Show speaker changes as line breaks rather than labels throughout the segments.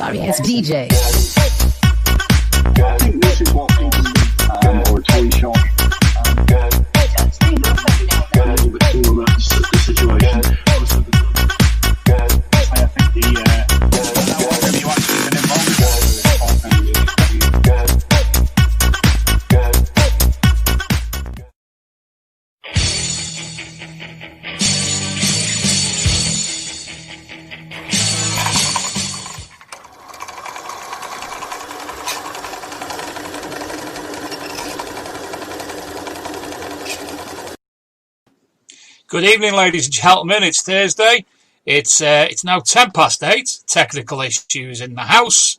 Sorry, it's DJ.
I think this is what people, or a toy shop, a little bit too about the situation. I think you actually been involved
Good evening, ladies and gentlemen. It's Thursday. It's now 8:10. Technical issues in the house,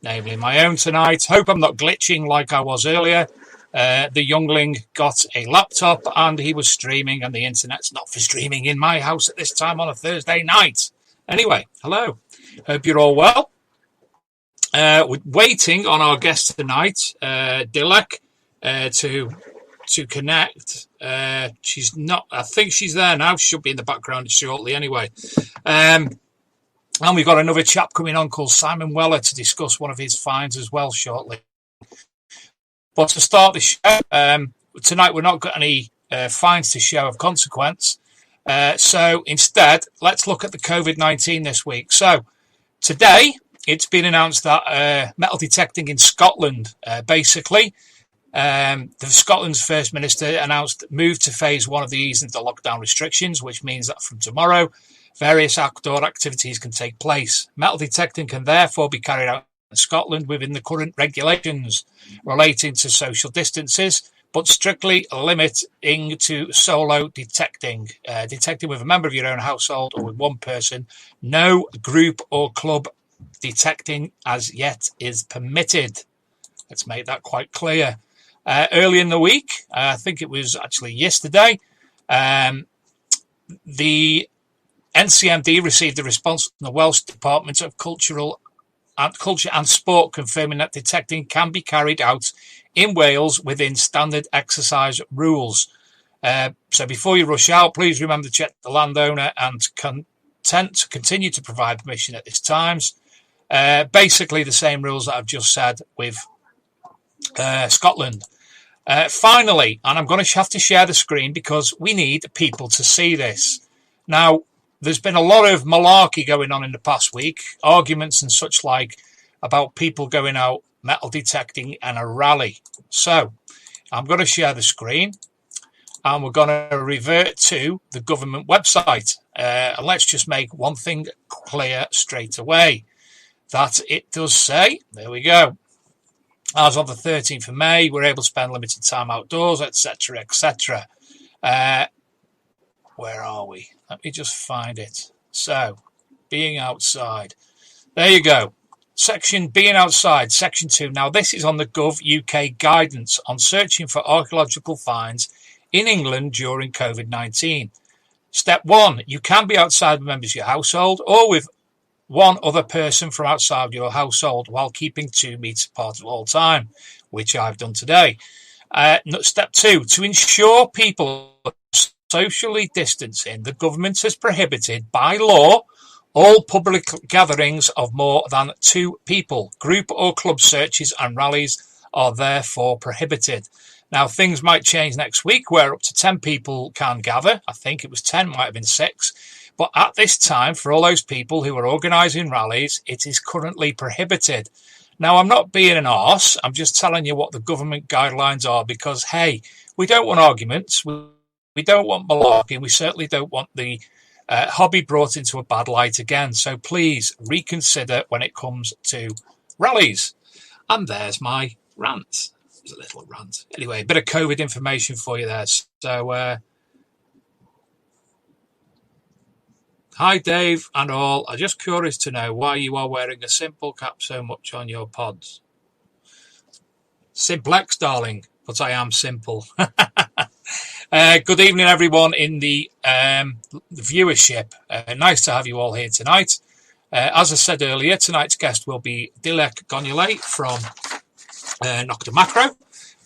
namely my own tonight. Hope I'm not glitching like I was earlier. The youngling got a laptop and he was streaming, and the internet's not for streaming in my house at this time on a Thursday night. Anyway, hello. Hope you're all well. We're waiting on our guest tonight, Dilek, to connect. She's not, I think she's there now. She should be in the background shortly anyway. And we've got another chap coming on called Simon Weller to discuss one of his finds as well shortly. But to start the show, tonight we're not got any finds to show of consequence. So instead, let's look at the COVID-19 this week. So today, it's been announced that metal detecting in Scotland, basically, Scotland's First Minister announced move to phase one of the easing of the lockdown restrictions, which means that from tomorrow, various outdoor activities can take place. Metal detecting can therefore be carried out in Scotland within the current regulations relating to social distances, but strictly limiting to solo detecting. Detecting with a member of your own household or with one person. No group or club detecting as yet is permitted. Let's make that quite clear. Early in the week, I think it was actually yesterday, the NCMD received a response from the Welsh Department of Culture and Sport confirming that detecting can be carried out in Wales within standard exercise rules. So before you rush out, please remember to check the landowner and content to continue to provide permission at this time. Basically the same rules that I've just said with Scotland. Finally, and I'm going to have to share the screen because we need people to see this. Now, there's been a lot of malarkey going on in the past week, arguments and such like about people going out metal detecting and a rally. So I'm going to share the screen and we're going to revert to the government website. And let's just make one thing clear straight away, that it does say, there we go, as of the 13th of May, we're able to spend limited time outdoors, etc., etc. Where are we? Let me just find it. So, being outside. There you go. Section being outside, section 2. Now, this is on the Gov UK guidance on searching for archaeological finds in England during COVID-19. Step 1, you can be outside with members of your household or with one other person from outside your household while keeping 2 meters apart at all time, which I've done today. Step 2, to ensure people are socially distancing, the government has prohibited by law all public gatherings of more than 2 people. Group or club searches and rallies are therefore prohibited. Now, things might change next week where up to 10 people can gather. I think it was 10, might have been 6. But at this time, for all those people who are organising rallies, it is currently prohibited. Now, I'm not being an arse. I'm just telling you what the government guidelines are because, hey, we don't want arguments. We don't want malarkey. We certainly don't want the hobby brought into a bad light again. So please reconsider when it comes to rallies. And there's my rant. It was a little rant. Anyway, a bit of COVID information for you there. So, hi, Dave and all. I'm just curious to know why you are wearing a simple cap so much on your pods. Simplex, darling, but I am simple. Good evening, everyone in the viewership. Nice to have you all here tonight. As I said earlier, tonight's guest will be Dilek Gonulay from Nokta Makro.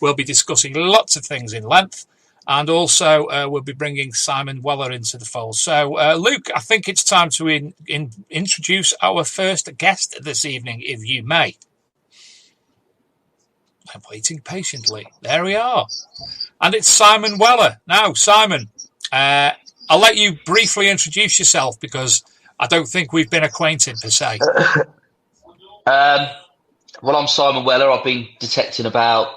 We'll be discussing lots of things in length, and also we'll be bringing Simon Weller into the fold. So, Luke, I think it's time to introduce our first guest this evening, if you may. I'm waiting patiently. There we are. And it's Simon Weller. Now, Simon, I'll let you briefly introduce yourself because I don't think we've been acquainted per se.
Well, I'm Simon Weller. I've been detecting about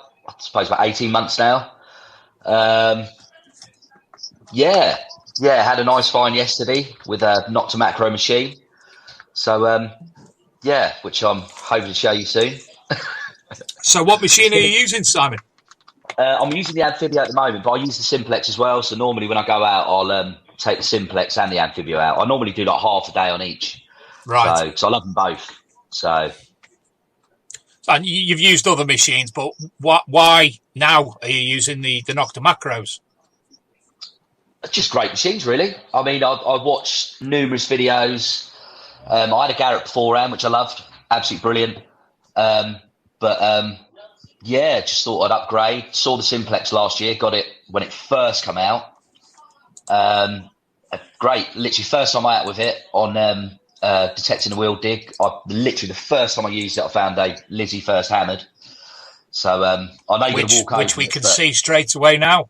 18 months now. Had a nice find yesterday with a Nokta Makro machine. So, which I'm hoping to show you soon.
So what machine are you using, Simon?
I'm using the Amphibio at the moment, but I use the Simplex as well. So normally when I go out, I'll take the Simplex and the Amphibio out. I normally do like half a day on each.
Right.
So I love them both. So.
And you've used other machines, but why now are you using the Nokta Makros?
Just great machines, really. I mean, I've watched numerous videos. I had a Garrett beforehand, which I loved. Absolutely brilliant. Just thought I'd upgrade. Saw the Simplex last year, got it when it first came out. Great. Literally first time I out with it on detecting a wheel dig. Literally the first time I used it, I found a Lizzie first hammered. So I know you're going to walk over
which we can see straight away now.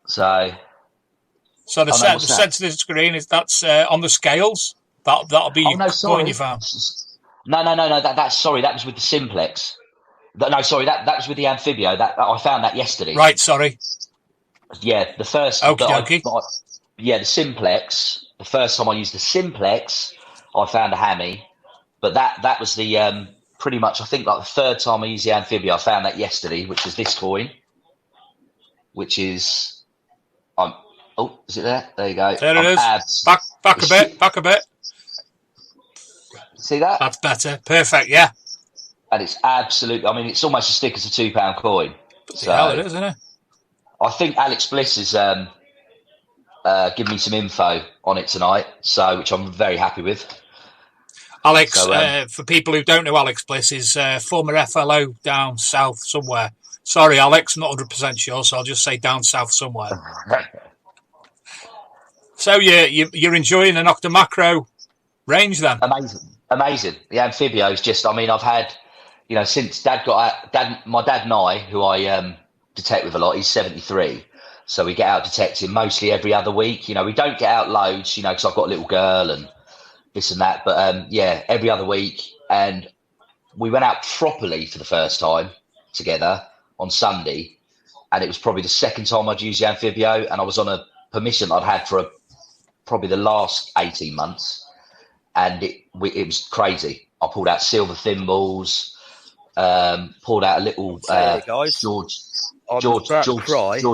So
the centre of the screen that's on the scales. That'll be what you found.
No. That was with the Simplex. That was with the Amphibio. That I found that yesterday.
Right, sorry.
Yeah, the first.
Okay.
The Simplex. The first time I used the Simplex, I found a hammy, but that was the pretty much. I think like the third time I used the Amphibio, I found that yesterday, which was this coin, which is. Is it there? There you go.
There it is. Back a bit.
See that?
That's better. Perfect. Yeah.
And it's absolute. I mean, it's almost as thick as a £2 coin.
Hell, it is, isn't it?
I think Alex Bliss is giving me some info on it tonight, which I'm very happy with.
Alex, for people who don't know, Alex Bliss is former FLO down south somewhere. Sorry, Alex, I'm not 100% sure, so I'll just say down south somewhere. So you're enjoying the Nokta Makro range then?
Amazing. The Amphibio is just. I mean, I've had, since my dad and I, who I detect with a lot, he's 73. So we get out detecting mostly every other week. We don't get out loads, because I've got a little girl and this and that. But every other week. And we went out properly for the first time together on Sunday. And it was probably the second time I'd used the Amphibio. And I was on a permission I'd had for probably the last 18 months. And it was crazy. I pulled out silver thimbles, pulled out a little
guys.
George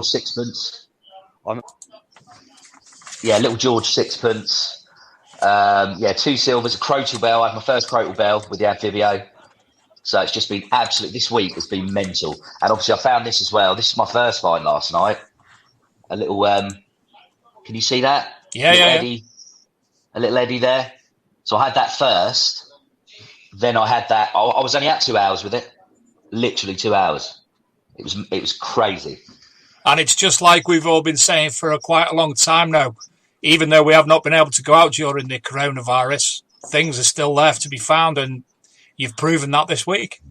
sixpence. Little George sixpence. 2 silvers, a crotal bell. I had my first crotal bell with the Amphibio. So it's just been absolute. This week has been mental. And obviously I found this as well. This is my first find last night. A little, can you see that?
Yeah.
A little eddy there. So I had that first. Then I had that. I was only at 2 hours with it. Literally 2 hours. It was crazy.
And it's just like we've all been saying for quite a long time now. Even though we have not been able to go out during the coronavirus, things are still there to be found, and you've proven that this week.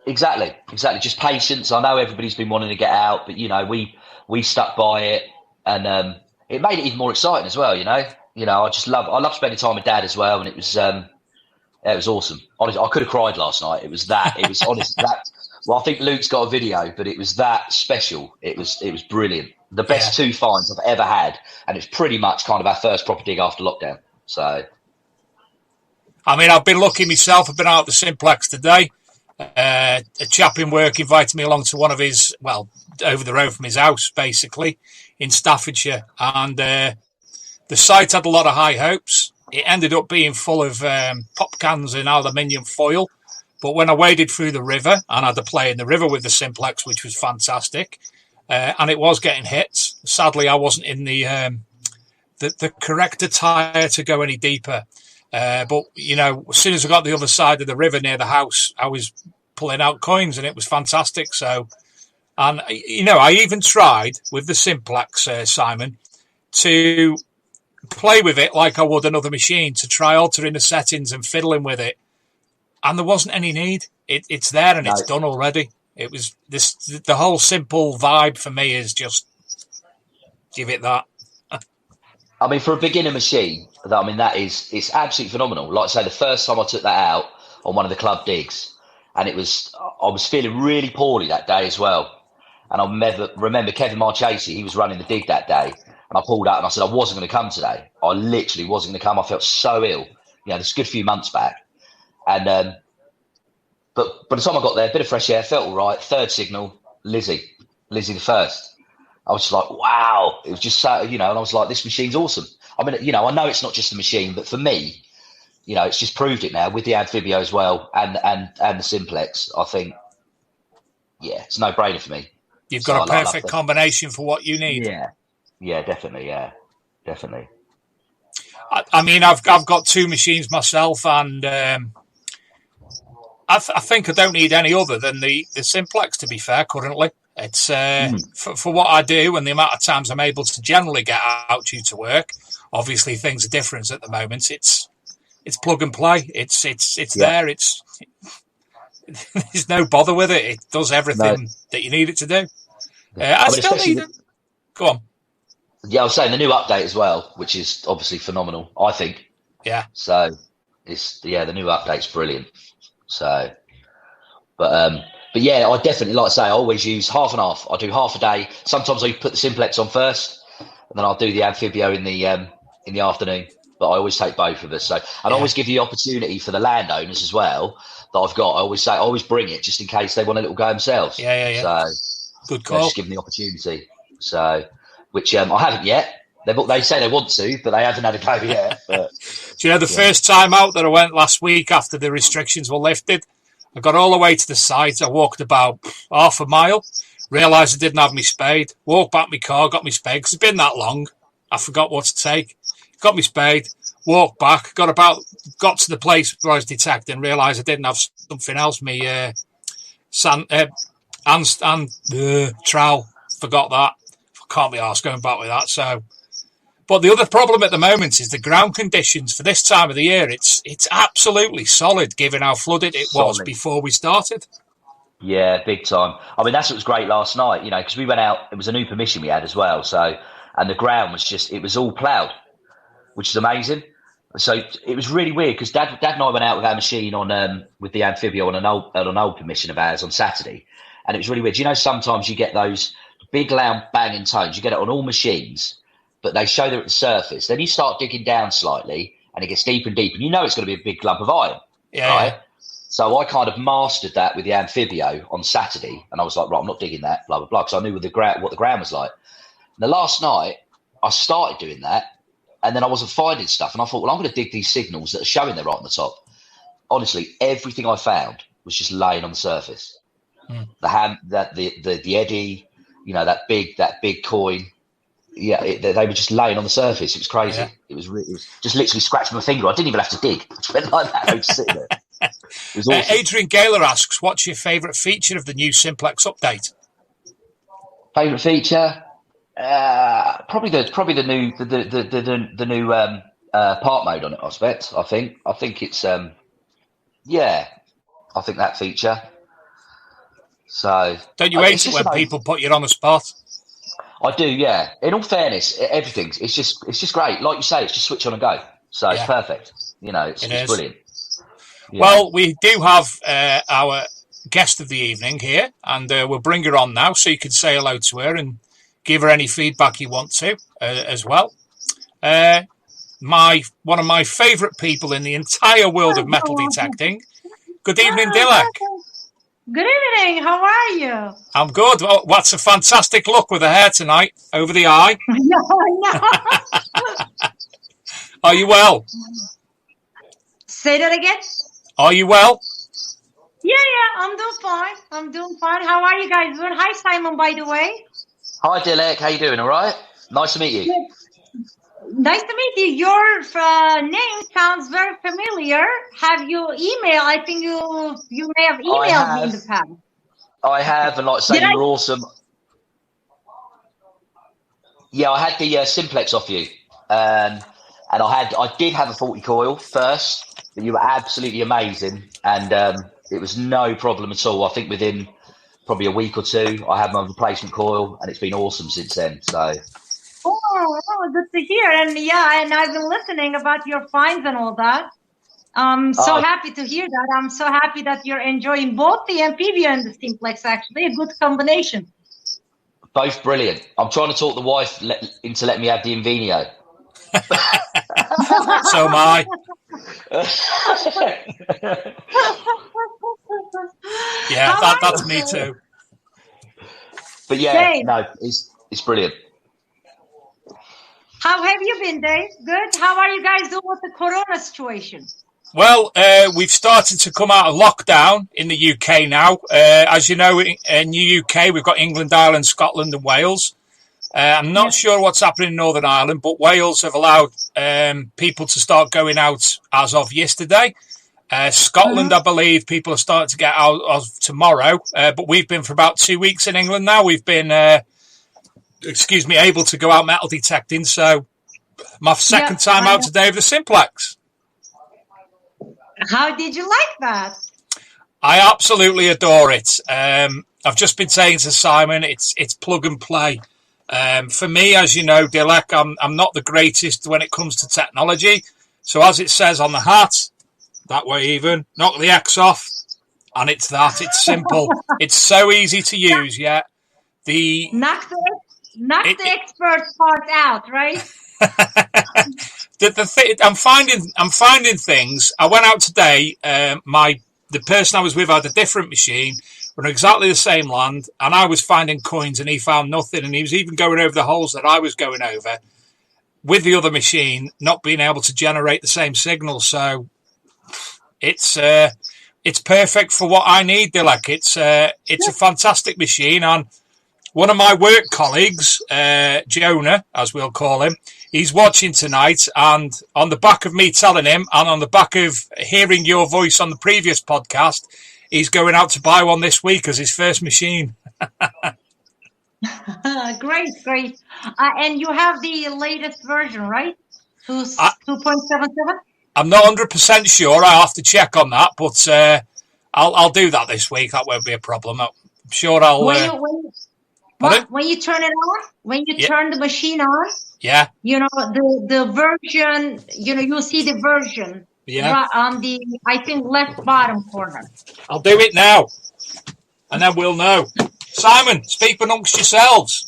Exactly. Just patience. I know everybody's been wanting to get out, but we stuck by it, and it made it even more exciting as well. I love spending time with Dad as well, and it was awesome. Honestly, I could have cried last night. It was honestly that. Well, I think Luke's got a video, but it was that special. It was brilliant. The best 2 finds I've ever had, and it's pretty much kind of our first proper dig after lockdown. So,
I mean, I've been lucky myself. I've been out at the Simplex today. A chap in work invited me along to one of his, over the road from his house, basically, in Staffordshire. And the site had a lot of high hopes. It ended up being full of pop cans in aluminium foil. But when I waded through the river, and I had to play in the river with the Simplex, which was fantastic, and it was getting hits. Sadly, I wasn't in the correct attire to go any deeper. But, as soon as I got to the other side of the river near the house, I was pulling out coins, and it was fantastic. So, and, I even tried with the Simplex, Simon, to play with it like I would another machine, to try altering the settings and fiddling with it. And there wasn't any need. It's there and it's done already. It was the whole simple vibe for me is just give it that.
I mean, for a beginner machine, it's absolutely phenomenal. Like I say, the first time I took that out on one of the club digs, and I was feeling really poorly that day as well. And I remember Kevin Marchesi, he was running the dig that day, and I pulled out and I said I wasn't going to come today. I literally wasn't going to come. I felt so ill. This is a good few months back. And but by the time I got there, a bit of fresh air, felt all right. Third signal, Lizzie the first. I was just like, wow. It was just so, and I was like, this machine's awesome. I mean, I know it's not just the machine, but for me, it's just proved it now with the Amphibio as well and the Simplex. I think, it's no brainer for me.
You've got a perfect combination for what you need.
Yeah, definitely. Yeah, definitely.
I mean, I've got 2 machines myself, and I think I don't need any other than the Simplex, to be fair, currently. It's for what I do and the amount of times I'm able to generally get out due to work. Obviously, things are different at the moment. It's plug and play. It's there. There's no bother with it. It does everything that you need it to do. I still need it. Go on.
Yeah, I was saying the new update as well, which is obviously phenomenal, I think.
Yeah.
So the new update's brilliant. So, but yeah, I definitely, like I say, I always use half and half. I do half a day. Sometimes I put the Simplex on first, and then I'll do the Amphibio in the afternoon. But I always take both of us. So, and I always give the opportunity for the landowners as well that I've got. I always bring it just in case they want a little go themselves.
Yeah.
So,
good call.
Just give them the opportunity. So, which I haven't yet. They say they want to, but they haven't had a go yet. But,
do you know the first time out that I went last week after the restrictions were lifted? I got all the way to the site. I walked about half a mile, realised I didn't have my spade, walked back my car, got my spade, because it's been that long. I forgot what to take. Got my spade, walked back, got to the place where I was detecting, realised I didn't have something else, my trowel. Forgot that. Can't be arsed going back with that. So, but the other problem at the moment is the ground conditions for this time of the year. It's absolutely solid, given how flooded it was before we started.
Yeah, big time. I mean, that's what was great last night, because we went out. It was a new permission we had as well. So, and the ground was it was all ploughed, which is amazing. So it was really weird because Dad and I went out with our machine on with the Amphibio on an old permission of ours on Saturday, and it was really weird. Sometimes you get those big loud banging tones. You get it on all machines, but they show they're at the surface. Then you start digging down slightly, and it gets deeper and deeper. And it's going to be a big lump of iron, right? Yeah. So I kind of mastered that with the Amphibio on Saturday, and I was like, right, I'm not digging that, blah blah blah, because I knew what the ground was like. And the last night, I started doing that, and then I wasn't finding stuff, and I thought, well, I'm going to dig these signals that are showing they're right on the top. Honestly, everything I found was just laying on the surface. The eddy, that big coin, they were just laying on the surface. It was crazy.
Yeah.
It was just literally scratching my finger. I didn't even have to dig. I just went like that. I was sitting there. It was awesome.
Adrian Gaylor asks, "What's your favourite feature of the new Simplex update?"
Favourite feature? Probably the new park mode on it. I expect. I think it's I think that feature. So
don't you hate it when people put you on the spot?
I do, yeah. In all fairness, it's just great. Like you say, it's just switch on and go. So it's perfect. It's brilliant. Yeah.
Well, we do have our guest of the evening here, and we'll bring her on now so you can say hello to her and give her any feedback you want to as well. One of my favourite people in the entire world of metal detecting. Good evening, Dilek.
Good evening. How are you?
I'm good. Well, what's a fantastic look with the hair tonight over the eye.
No.
Are you well?
Say that again.
Are you well?
Yeah, I'm doing fine. How are you guys doing? Hi, Simon, by the way.
Hi, Dilek. How you doing? All right? Nice to meet you.
Good. Nice to meet you. Your name sounds very familiar. Have you emailed? I think you may have emailed me in the past.
I have, and like I say, you're awesome. Yeah, I had the Simplex off you, and I did have a 40 coil first, but you were absolutely amazing, and it was no problem at all. I think within probably a week or two, I had my replacement coil, and it's been awesome since then. So.
Oh, good to hear. And and I've been listening about your finds and all that. I'm so happy to hear that. I'm so happy that you're enjoying both the MPV and the Simplex, actually. A good combination.
Both brilliant. I'm trying to talk the wife into letting me have the Invenio.
So am I. Yeah, that's me too.
But yeah, no, it's brilliant.
How have you been, Dave? Good. How are you guys doing with the corona situation?
Well, we've started to come out of lockdown in the UK now. As you know, in the UK, we've got England, Ireland, Scotland and Wales. I'm not sure what's happening in Northern Ireland, but Wales have allowed people to start going out as of yesterday. Scotland, I believe, people are starting to get out of tomorrow. But we've been for about 2 weeks in England now. We've been... able to go out metal detecting. So my second time out today with the Simplex.
How did you like that?
I absolutely adore it. I've just been saying to Simon, it's plug and play. For me, as you know, Dilek, I'm not the greatest when it comes to technology. So as it says on the hat, that way even, knock the X off, and it's that. It's simple. It's so easy to use. Yeah.
Knock the expert part out, right?
I'm finding things. I went out today. The person I was with had a different machine. We're on exactly the same land, and I was finding coins, and he found nothing. And he was even going over the holes that I was going over with the other machine, not being able to generate the same signal. So it's perfect for what I need, Dilek. It's a fantastic machine, and one of my work colleagues, Jonah, as we'll call him, he's watching tonight, and on the back of me telling him and on the back of hearing your voice on the previous podcast, he's going out to buy one this week as his first machine.
Great. And you have the latest version, right? 2.77?
I'm not 100% sure. I have to check on that, but I'll do that this week. That won't be a problem. I'm sure I'll...
When you turn it on, when you turn the machine on, the version, you'll see the version on the, I think, left bottom corner.
I'll do it now, and then we'll know. Simon, speak amongst yourselves.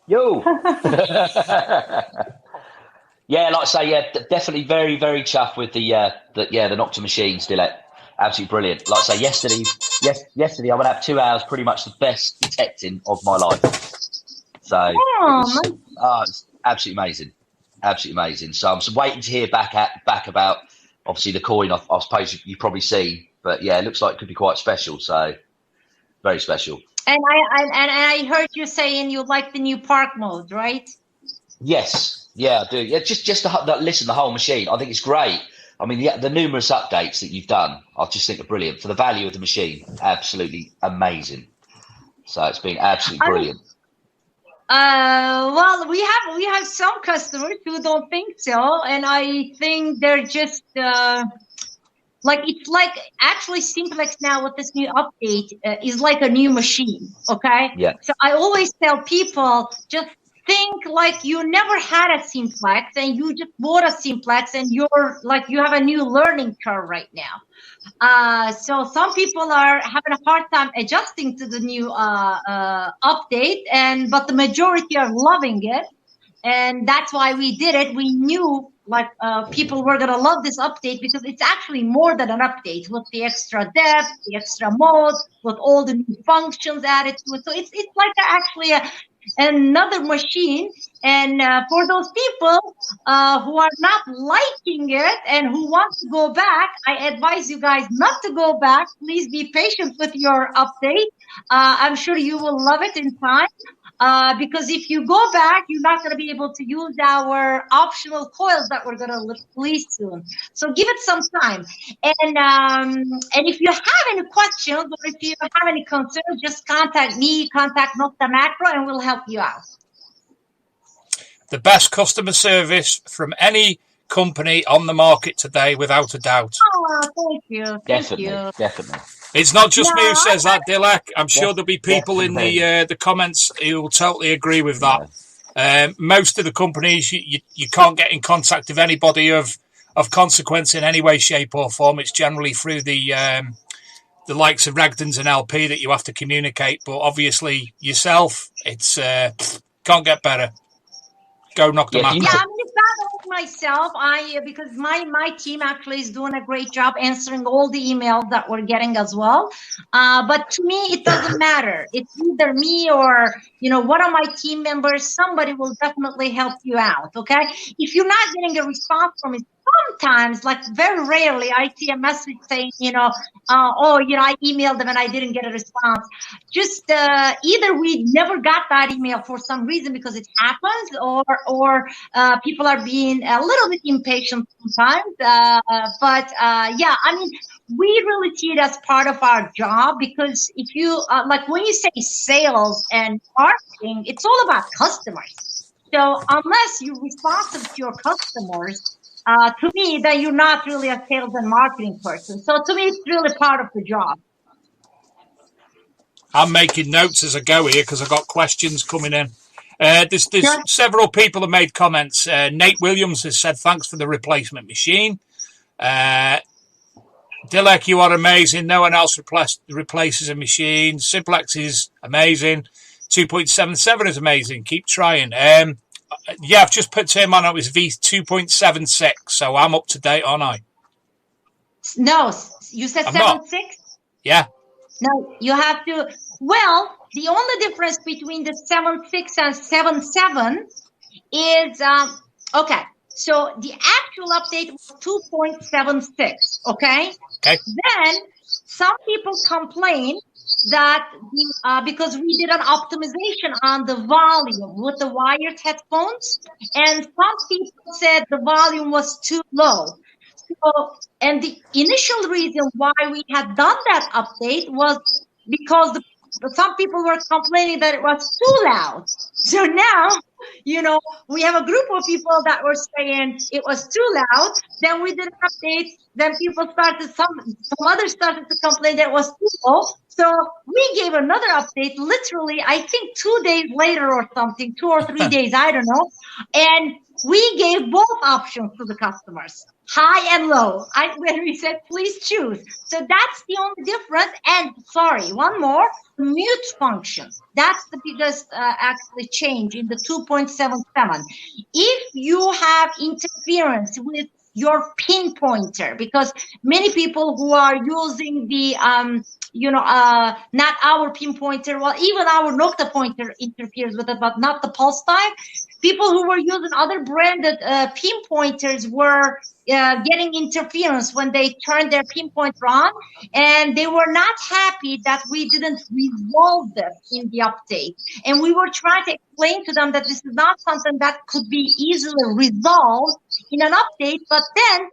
Yo. Yeah, like I say, definitely very, very chuffed with the Nokta machines, Dilek. Absolutely brilliant. Like I say, yesterday I went out 2 hours, pretty much the best detecting of my life. So it's absolutely amazing. Absolutely amazing. So I'm waiting to hear back about obviously the coin. I suppose you've probably seen, but yeah, it looks like it could be quite special. So very special.
And I heard you saying you like the new park mode, right?
Yes, yeah, I do. Yeah, just listen the whole machine. I think it's great. I mean, the numerous updates that you've done, I just think are brilliant for the value of the machine. Absolutely amazing. So it's been absolutely brilliant.
Well, we have some customers who don't think so, and I think they're just it's like actually Simplex now with this new update is like a new machine. Okay.
Yeah.
So I always tell people, just think like you never had a Simplex and you just bought a Simplex and you're like, you have a new learning curve right now. So some people are having a hard time adjusting to the new update, but the majority are loving it. And that's why we did it. We knew people were going to love this update because it's actually more than an update with the extra depth, the extra mode, with all the new functions added to it. So it's like actually another machine. And for those people who are not liking it and who want to go back, I advise you guys not to go back. Please be patient with your update. I'm sure you will love it in time. Because if you go back, you're not going to be able to use our optional coils that we're going to release soon. So give it some time. And if you have any questions or if you have any concerns, just contact me, contact Nokta Makro, and we'll help you out.
The best customer service from any company on the market today, without a doubt.
Oh, thank you.
Definitely.
It's not just me who says that, Dilek. I'm sure there'll be people in the comments who will totally agree with that. Most of the companies, you can't get in contact with anybody of consequence in any way, shape, or form. It's generally through the likes of Ragdens and LP that you have to communicate. But obviously, yourself, it's can't get better. Go Nokta Makro.
Yeah, I mean, it's not only myself. Because my team actually is doing a great job answering all the emails that we're getting as well. But to me, it doesn't matter. It's either me or one of my team members. Somebody will definitely help you out. Okay, if you're not getting a response from it, sometimes, like very rarely, I see a message saying, I emailed them and I didn't get a response. Just either we never got that email for some reason because it happens, or people are being a little bit impatient sometimes. I mean, we really see it as part of our job because if you when you say sales and marketing, it's all about customers. So unless you're responsive to your customers, to me, then you're not really a sales and marketing person. So to me, it's really part of the job.
I'm making notes as I go here because I've got questions coming in. There's several people have made comments. Nate Williams has said, thanks for the replacement machine. Dilek, you are amazing. No one else replaces a machine. Simplex is amazing. 2.77 is amazing. Keep trying. I've just put him on. It was V2.76, so I'm up to date, aren't I?
No, you said 7.6?
Yeah.
No, you have to. Well, the only difference between the 7.6 and 7.7 is okay. So the actual update was 2.76. Okay. Then some people complain that because we did an optimization on the volume with the wired headphones, and some people said the volume was too low. So, and the initial reason why we had done that update was because some people were complaining that it was too loud. So now, we have a group of people that were saying it was too loud. Then we did an update. Then people some others started to complain that it was too low. So we gave another update, literally, I think 2 days later or something, 2 or 3 days, I don't know. And we gave both options to the customers, high and low. When we said, please choose. So that's the only difference. And sorry, one more, the mute function. That's the biggest actually change in the 2.77. If you have interference with your pinpointer, because many people who are using the not our pinpointer, well, even our Nokta pointer interferes with it, but not the pulse type. People who were using other branded pinpointers were getting interference when they turned their pinpointer on, and they were not happy that we didn't resolve this in the update. And we were trying to explain to them that this is not something that could be easily resolved in an update. But then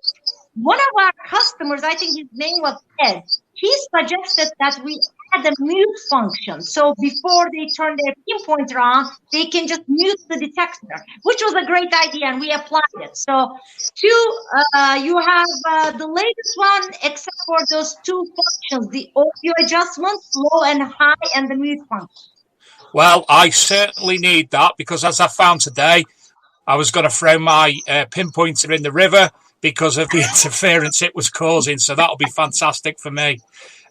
one of our customers, I think his name was Ed, he suggested that we add a mute function. So before they turn their pinpointer on, they can just mute the detector, which was a great idea, and we applied it. So you have the latest one, except for those two functions, the audio adjustment, low and high, and the mute function.
Well, I certainly need that, because as I found today, I was going to throw my pinpointer in the river because of the interference it was causing. So that'll be fantastic for me.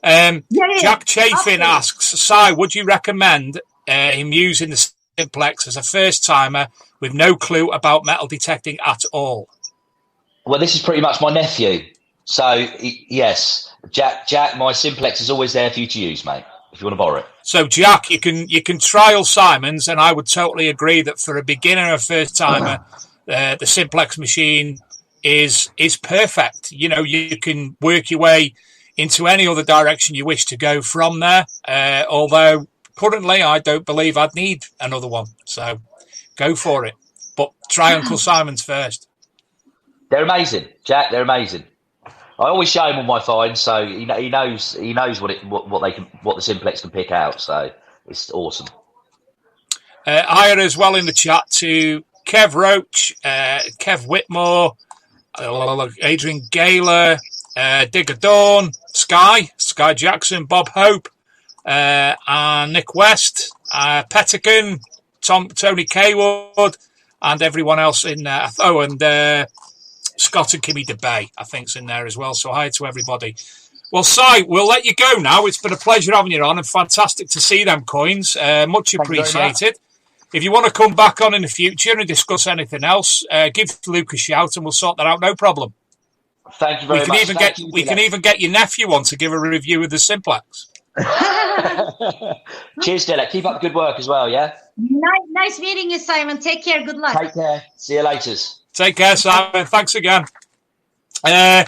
Jack Chafin asks, Si, would you recommend him using the Simplex as a first timer with no clue about metal detecting at all?
Well, this is pretty much my nephew. So, yes, Jack, my Simplex is always there for you to use, mate, if you want to borrow it.
So, Jack, you can trial Simon's, and I would totally agree that for a beginner or first timer, the Simplex machine is perfect. You know, you can work your way into any other direction you wish to go from there. Although currently I don't believe I'd need another one. So go for it. But try Uncle Simon's first.
They're amazing, Jack. They're amazing. I always show him all my finds, so he knows what the Simplex can pick out. So it's awesome.
Hire as well in the chat to Kev Roach, Kev Whitmore, Adrian Gaylor, Digger Dawn, Sky Jackson, Bob Hope, and Nick West, Pettigan, Tony Kaywood, and everyone else in there. Oh, and Scott and Kimmy DeBay, I think's in there as well. So hi to everybody. Well, Si, we'll let you go now. It's been a pleasure having you on, and fantastic to see them coins. Much appreciated. If you want to come back on in the future and discuss anything else, give Luke a shout, and we'll sort that out. No problem.
Thank you very much.
We can even get your nephew on to give a review of the Simplex.
Cheers, Dilek. Keep up the good work as well, yeah?
Nice meeting you, Simon. Take care. Good luck.
Take care. See you later.
Take care, Simon. Thanks again. Do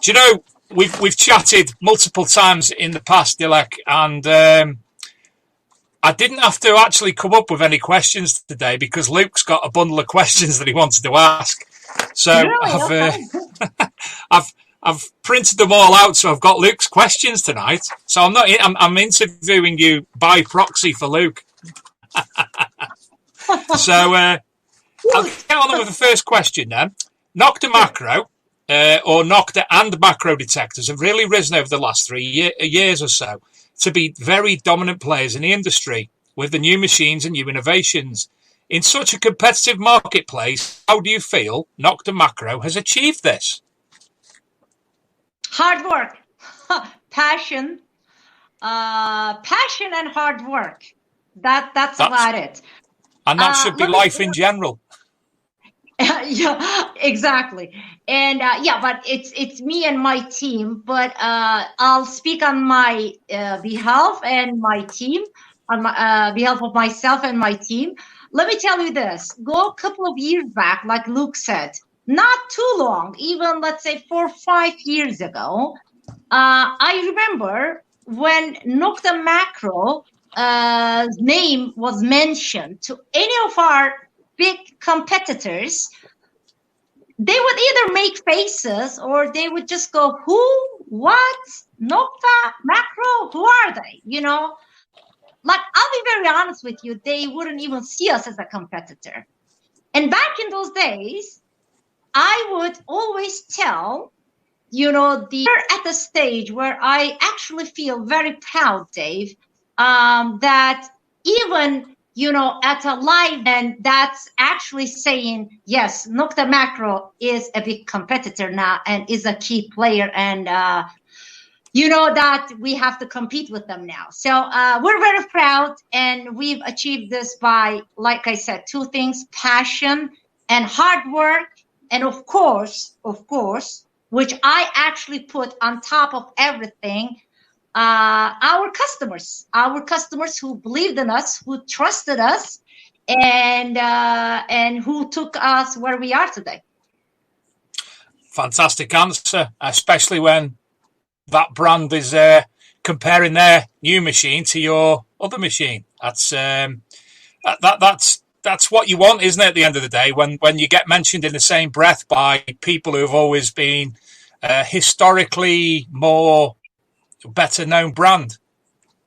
you know, we've chatted multiple times in the past, Dilek, and I didn't have to actually come up with any questions today because Luke's got a bundle of questions that he wanted to ask. So really? I've printed them all out, so I've got Luke's questions tonight. So I'm interviewing you by proxy for Luke. So I'll get on with the first question then. Nokta Makro or Nokta and Makro detectors have really risen over the last 3 years or so to be very dominant players in the industry with the new machines and new innovations. In such a competitive marketplace, how do you feel Nokta Makro has achieved this?
Hard work, passion and hard work. That's about it.
And that should be life in general.
Yeah, exactly. And but it's me and my team. But I'll speak on my behalf and my team, on my behalf of myself and my team. Let me tell you this. Go a couple of years back, like Luke said, not too long, even let's say 4 or 5 years ago. I remember when Nokta Makro name was mentioned to any of our big competitors, they would either make faces or they would just go, who, what, Nokta Makro, who are they? You know, like, I'll be very honest with you, they wouldn't even see us as a competitor. And back in those days, I would always tell, you know, we're at the stage where I actually feel very proud, Dave, that even, you know, at a live event, that's actually saying, yes, Nokta Makro is a big competitor now and is a key player, and you know that we have to compete with them now. So we're very proud, and we've achieved this by, like I said, 2 things: passion and hard work, and of course, which I actually put on top of everything, our customers who believed in us, who trusted us, and who took us where we are today.
Fantastic answer, especially when that brand is comparing their new machine to your other machine. That's what you want, isn't it? At the end of the day, when you get mentioned in the same breath by people who have always been historically more better known brand.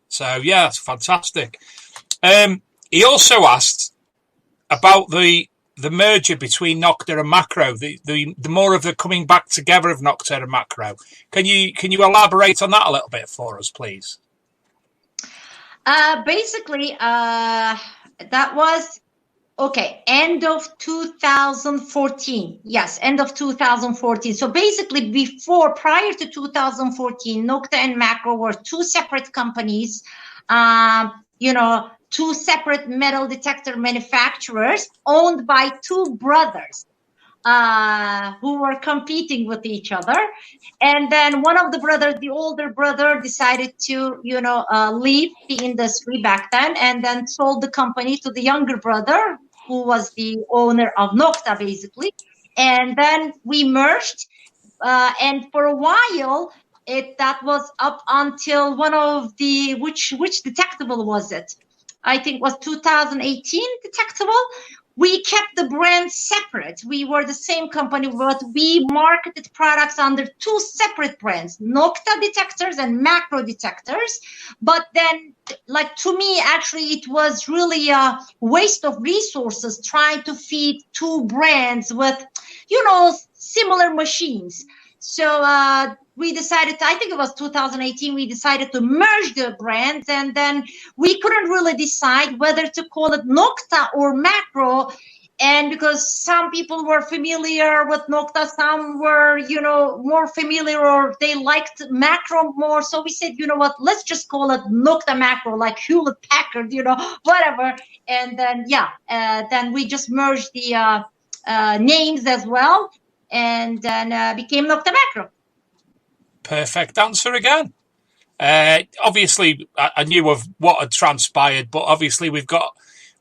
So yeah, it's fantastic. He also asked about the merger between Nokta and Makro, the more of the coming back together of Nokta and Makro. Can you elaborate on that a little bit for us, please?
Basically, that was end of 2014. Yes, end of 2014. So basically, prior to 2014, Nokta and Makro were two separate companies. Two separate metal detector manufacturers owned by two brothers who were competing with each other. And then one of the brothers, the older brother, decided to, leave the industry back then, and then sold the company to the younger brother, who was the owner of Nokta, basically. And then we merged. And for a while, that was up until one of the, which detectable was it? I think it was 2018 detectable. We kept the brands separate. We were the same company, but we marketed products under two separate brands, Nokta detectors and Makro detectors. But then, to me, actually, it was really a waste of resources trying to feed two brands with, similar machines. So we decided, I think it was 2018, we decided to merge the brands, and then we couldn't really decide whether to call it Nokta or Makro. And because some people were familiar with Nokta, some were, more familiar, or they liked Makro more. So we said, let's just call it Nokta Makro, like Hewlett Packard, whatever. And then, then we just merged the names as well, and then became Nokta Makro.
Perfect answer again. Obviously, I knew of what had transpired, but obviously we've got,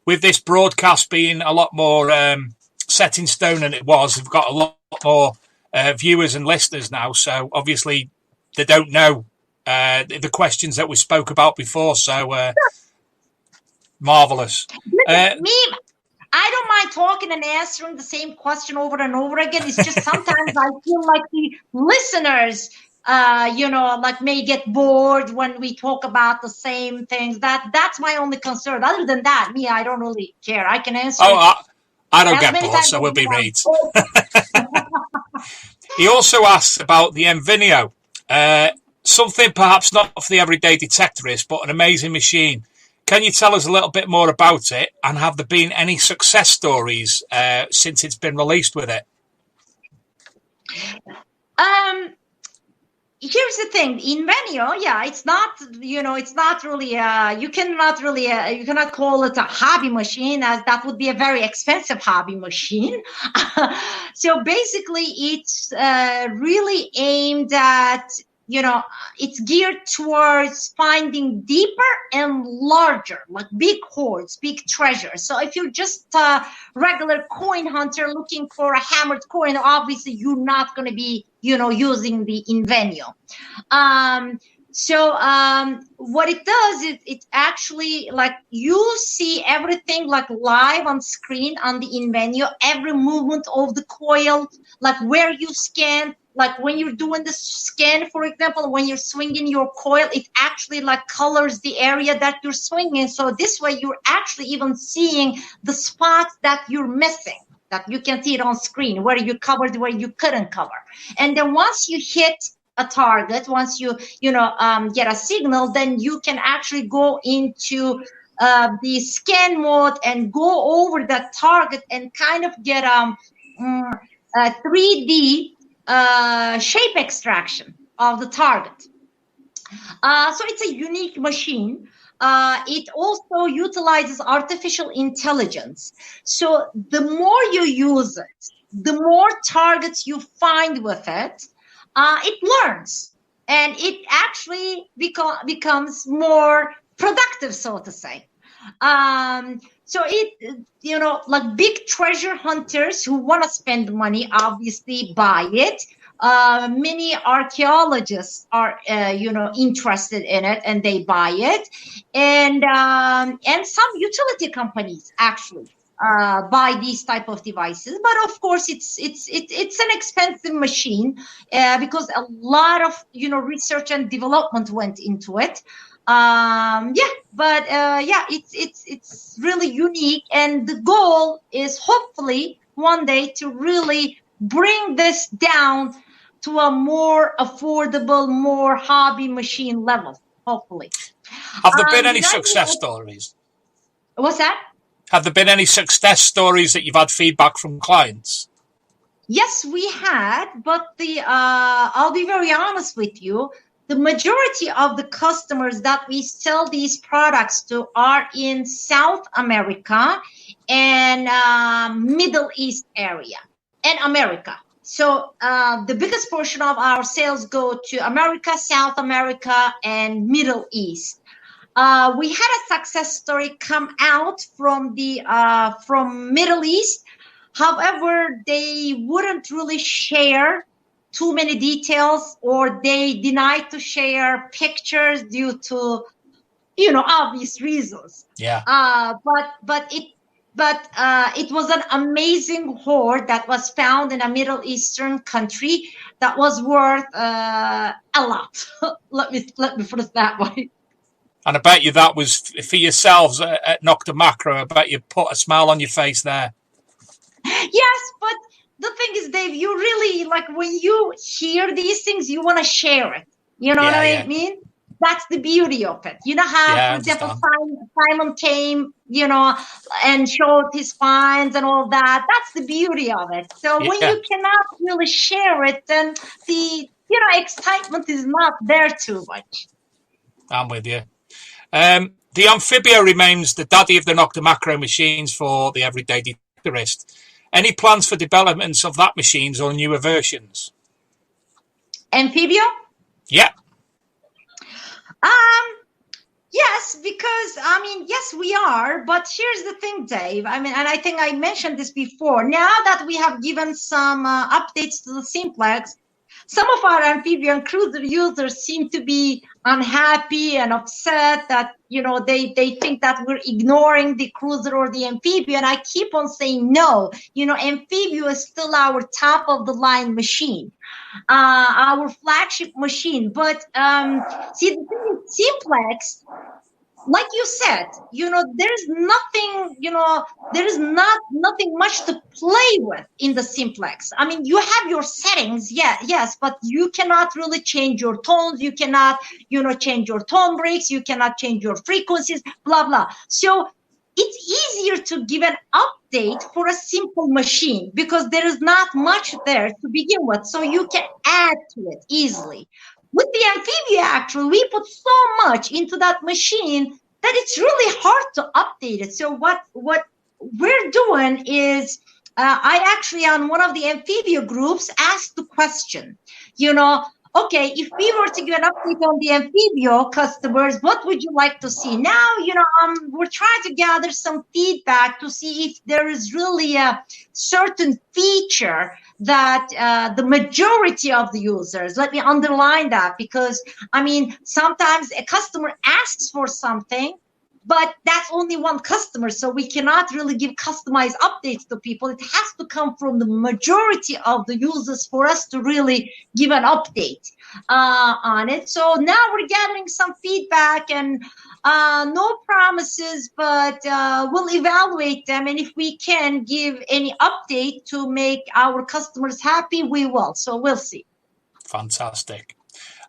with this broadcast being a lot more set in stone than it was, we've got a lot more viewers and listeners now. So obviously they don't know the questions that we spoke about before. So marvelous.
I don't mind talking and answering the same question over and over again. It's just sometimes I feel like the listeners, may get bored when we talk about the same things. That's my only concern. Other than that, I don't really care. I can answer.
I don't get bored, so we'll be right. He also asked about the Envinio, something perhaps not for the everyday detectorist, but an amazing machine. Can you tell us a little bit more about it, and have there been any success stories since it's been released with it?
Here's the thing, Invenio, it's not, it's not really, you cannot call it a hobby machine, as that would be a very expensive hobby machine. So basically it's really aimed at, it's geared towards finding deeper and larger, like big hoards, big treasures. So if you're just a regular coin hunter looking for a hammered coin, obviously you're not going to be, using the Invenio. So what it does is it actually, you see everything live on screen on the Invenio, every movement of the coil, where you scan. When you're doing the scan, for example, when you're swinging your coil, it actually colors the area that you're swinging. So this way you're actually even seeing the spots that you're missing, that you can see it on screen, where you covered, where you couldn't cover. And then once you hit a target, once you, get a signal, then you can actually go into the scan mode and go over that target and kind of get a 3D shape extraction of the target. So it's a unique machine. It also utilizes artificial intelligence. So the more you use it, the more targets you find with it, it learns, and it actually becomes more productive, so to say. So like big treasure hunters who want to spend money obviously buy it. Many archaeologists are, interested in it and they buy it, and some utility companies actually buy these type of devices. But of course, it's an expensive machine because a lot of research and development went into it. It's really unique, and the goal is hopefully one day to really bring this down to a more affordable, more hobby machine level, hopefully.
Have there been any success stories?
What's that?
Have there been any success stories that you've had feedback from clients?
Yes, we had, but I'll be very honest with you. The majority of the customers that we sell these products to are in South America and Middle East area and America. So the biggest portion of our sales go to America, South America, and Middle East. We had a success story come out from Middle East. However, they wouldn't really share too many details, or they denied to share pictures due to, obvious reasons.
Yeah.
But it was an amazing hoard that was found in a Middle Eastern country that was worth a lot. let me put it that way.
And I bet you that was for yourselves at Nokta Makro. I bet you put a smile on your face there.
Yes, but the thing is, Dave, you really, like, when you hear these things, you want to share it. You know what I mean? That's the beauty of it. You know how, for example, Simon came, and showed his finds and all that. That's the beauty of it. So when you cannot really share it, then the, excitement is not there too much.
I'm with you. The Amphibio remains the daddy of the Nokta Makro machines for the everyday detectorist. Any plans for developments of that machines or newer versions?
Amphibio?
Yeah.
Yes, because, yes, we are. But here's the thing, Dave. And I think I mentioned this before. Now that we have given some updates to the Simplex, some of our amphibian cruiser users seem to be unhappy and upset that, they think that we're ignoring the cruiser or the amphibian. I keep on saying no. Amphibio is still our top of the line machine, our flagship machine. But see, the thing is, Simplex, like you said, there's nothing, there is nothing much to play with in the Simplex. You have your settings, yes, but you cannot really change your tones. You cannot, change your tone breaks. You cannot change your frequencies, blah, blah. So it's easier to give an update for a simple machine because there is not much there to begin with. So you can add to it easily. With the Amphibia, actually, we put so much into that machine that it's really hard to update it. So what we're doing is, I actually, on one of the Amphibia groups, asked the question, okay, if we were to give an update on the Amphibia customers, what would you like to see? Now, we're trying to gather some feedback to see if there is really a certain feature that the majority of the users, let me underline that, because sometimes a customer asks for something, but that's only one customer, so we cannot really give customized updates to people. It has to come from the majority of the users for us to really give an update on it. So now we're gathering some feedback, and no promises, but we'll evaluate them, and if we can give any update to make our customers happy, we will. So we'll see.
Fantastic.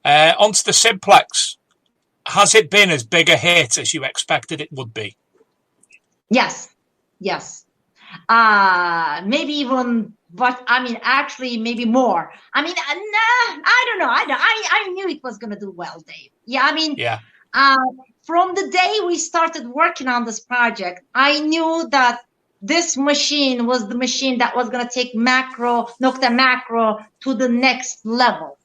Onto the Simplex. Has it been as big a hit as you expected it would be?
Yes. Maybe even, but actually maybe more. I don't know. I knew it was going to do well, Dave. From the day we started working on this project, I knew that this machine was the machine that was going to take Nokta Makro to the next level.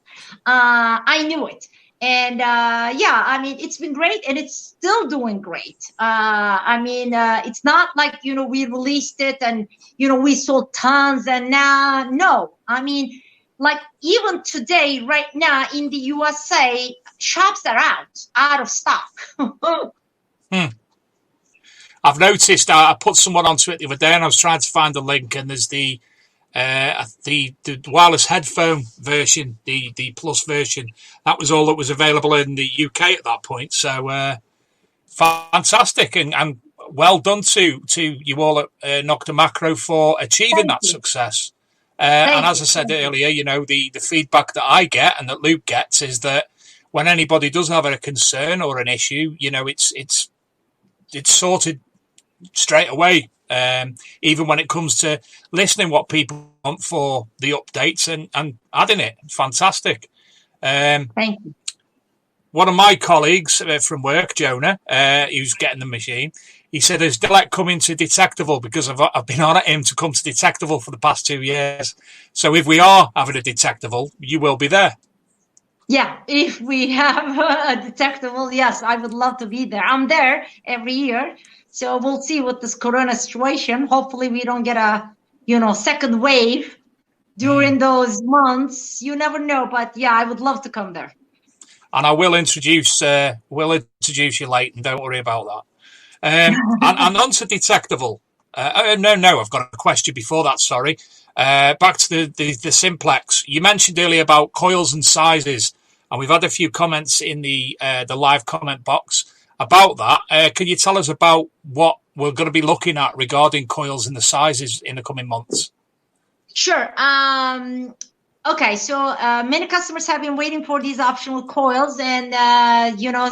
I knew it. And yeah, I mean, it's been great, and it's still doing great. I mean, it's not like, you know, we released it and, you know, we sold tons and now, no. I mean, like even today, right now in the USA, shops are out of stock.
I've noticed, I put someone onto it the other day and I was trying to find the link, and there's the wireless headphone version, the plus version. That was all that was available in the UK at that point. So fantastic, and well done to you all at Nokta Makro for achieving that success. And as I said earlier, you know, the feedback that I get and that Luke gets is that when anybody does have a concern or an issue, you know, it's sorted straight away. Even when it comes to listening what people want for the updates and adding it. Fantastic.
Thank you.
One of my colleagues from work, Jonah, who's getting the machine, he said, "Has Dilek coming to Detectable?" Because I've been on at him to come to Detectable for the past 2 years. So if we are having a Detectable, you will be there.
Yeah, if we have a Detectable, yes, I would love to be there. I'm there every year. So we'll see with this Corona situation. Hopefully we don't get a, you know, second wave during those months. You never know, but yeah, I would love to come there.
And I will introduce you late, and don't worry about that. And on to Detectable. No, I've got a question before that, sorry. Back to the simplex. You mentioned earlier about coils and sizes, and we've had a few comments in the live comment box about that. Can you tell us about what we're going to be looking at regarding coils and the sizes in the coming months?
Sure. Okay, so many customers have been waiting for these optional coils, and you know,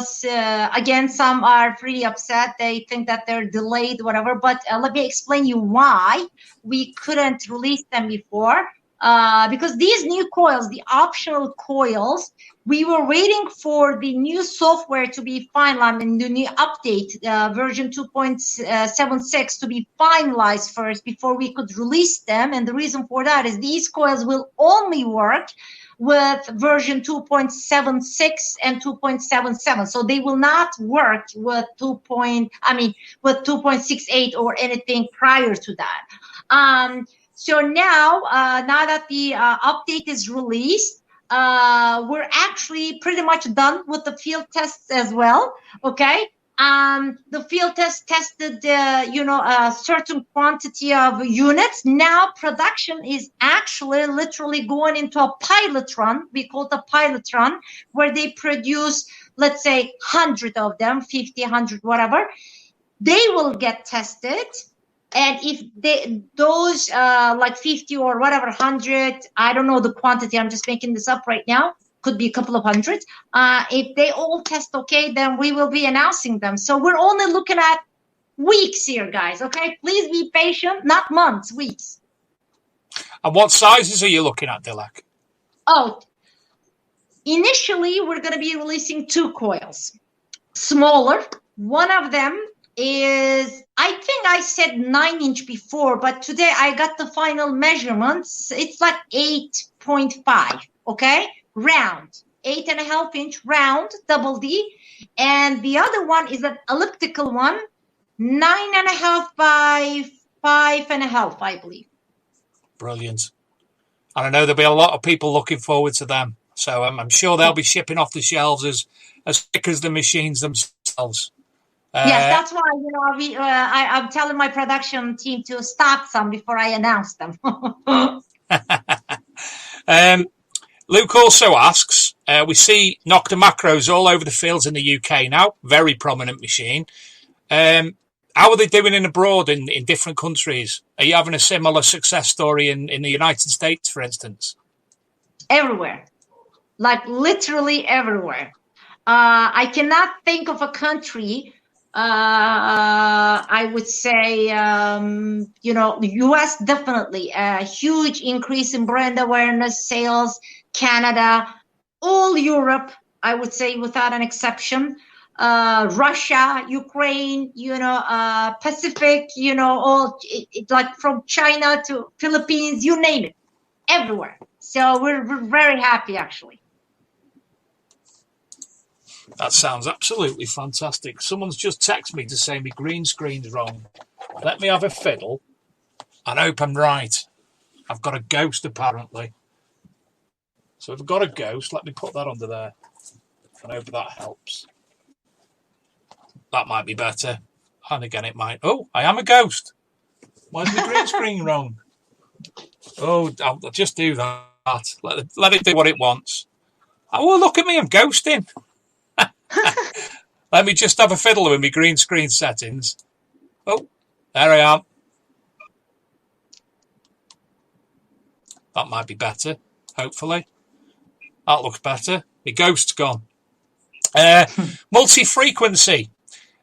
again, some are pretty upset. They think that they're delayed, whatever. But let me explain you why we couldn't release them before. Because these new coils, the optional coils, we were waiting for the new software to be finalized and the new update, version 2.76 to be finalized first before we could release them. And the reason for that is these coils will only work with version 2.76 and 2.77. So they will not work with 2.68 or anything prior to that. So now that the update is released, we're actually pretty much done with the field tests as well. Okay. The field test tested, a certain quantity of units. Now production is actually literally going into a pilot run. We call it a pilot run, where they produce, let's say, 100 of them, 50, 100, whatever. They will get tested. And if those like 50 or whatever, 100, I don't know the quantity, I'm just making this up right now, could be a couple of hundreds. If they all test okay, then we will be announcing them. So we're only looking at weeks here, guys, okay? Please be patient, not months, weeks.
And what sizes are you looking at, Dilek?
Oh, initially, we're going to be releasing 2 coils. Smaller. One of them is, I think I said 9-inch before, but today I got the final measurements. It's like 8.5, okay? Round, 8.5-inch round, double D. And the other one is an elliptical one, 9.5 by 5.5, I believe.
Brilliant. And I know there'll be a lot of people looking forward to them. So I'm sure they'll be shipping off the shelves as quick as the machines themselves.
Yes, that's why, I'm telling my production team to stock some before I announce them.
Luke also asks, we see Nokta Makros all over the fields in the UK now, very prominent machine. How are they doing abroad in different countries? Are you having a similar success story in the United States, for instance?
Everywhere, like literally everywhere. I cannot think of a country. I would say, the US definitely a huge increase in brand awareness, sales, Canada, all Europe, I would say without an exception, Russia, Ukraine, Pacific, all like from China to Philippines, you name it, everywhere. So we're very happy, actually.
That sounds absolutely fantastic. Someone's just texted me to say my green screen's wrong. Let me have a fiddle and hope I'm right. I've got a ghost apparently. So if I've got a ghost, let me put that under there. And hope that helps. That might be better. And again, it might. Oh, I am a ghost. Why's my green screen wrong? Oh, I'll just do that. Let it do what it wants. Oh, look at me, I'm ghosting. Let me just have a fiddle with my green screen settings. Oh, there I am. That might be better, hopefully. That looks better. The ghost's gone. Multi-frequency.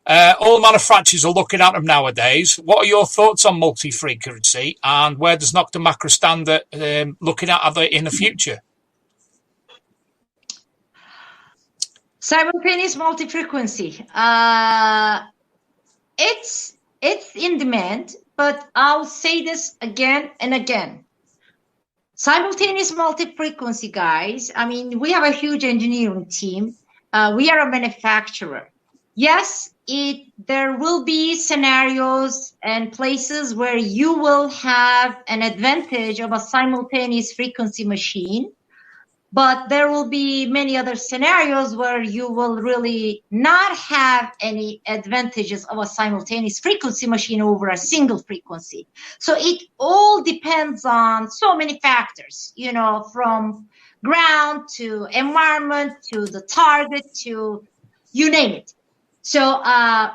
All manufacturers are looking at them nowadays. What are your thoughts on multi-frequency, and where does Nokta Makro stand at looking at it in the future?
Simultaneous multi-frequency. It's in demand, but I'll say this again and again. Simultaneous multi-frequency, guys. I mean, we have a huge engineering team. We are a manufacturer. Yes, there will be scenarios and places where you will have an advantage of a simultaneous frequency machine, but there will be many other scenarios where you will really not have any advantages of a simultaneous frequency machine over a single frequency. So it all depends on so many factors, you know, from ground to environment to the target to you name it. So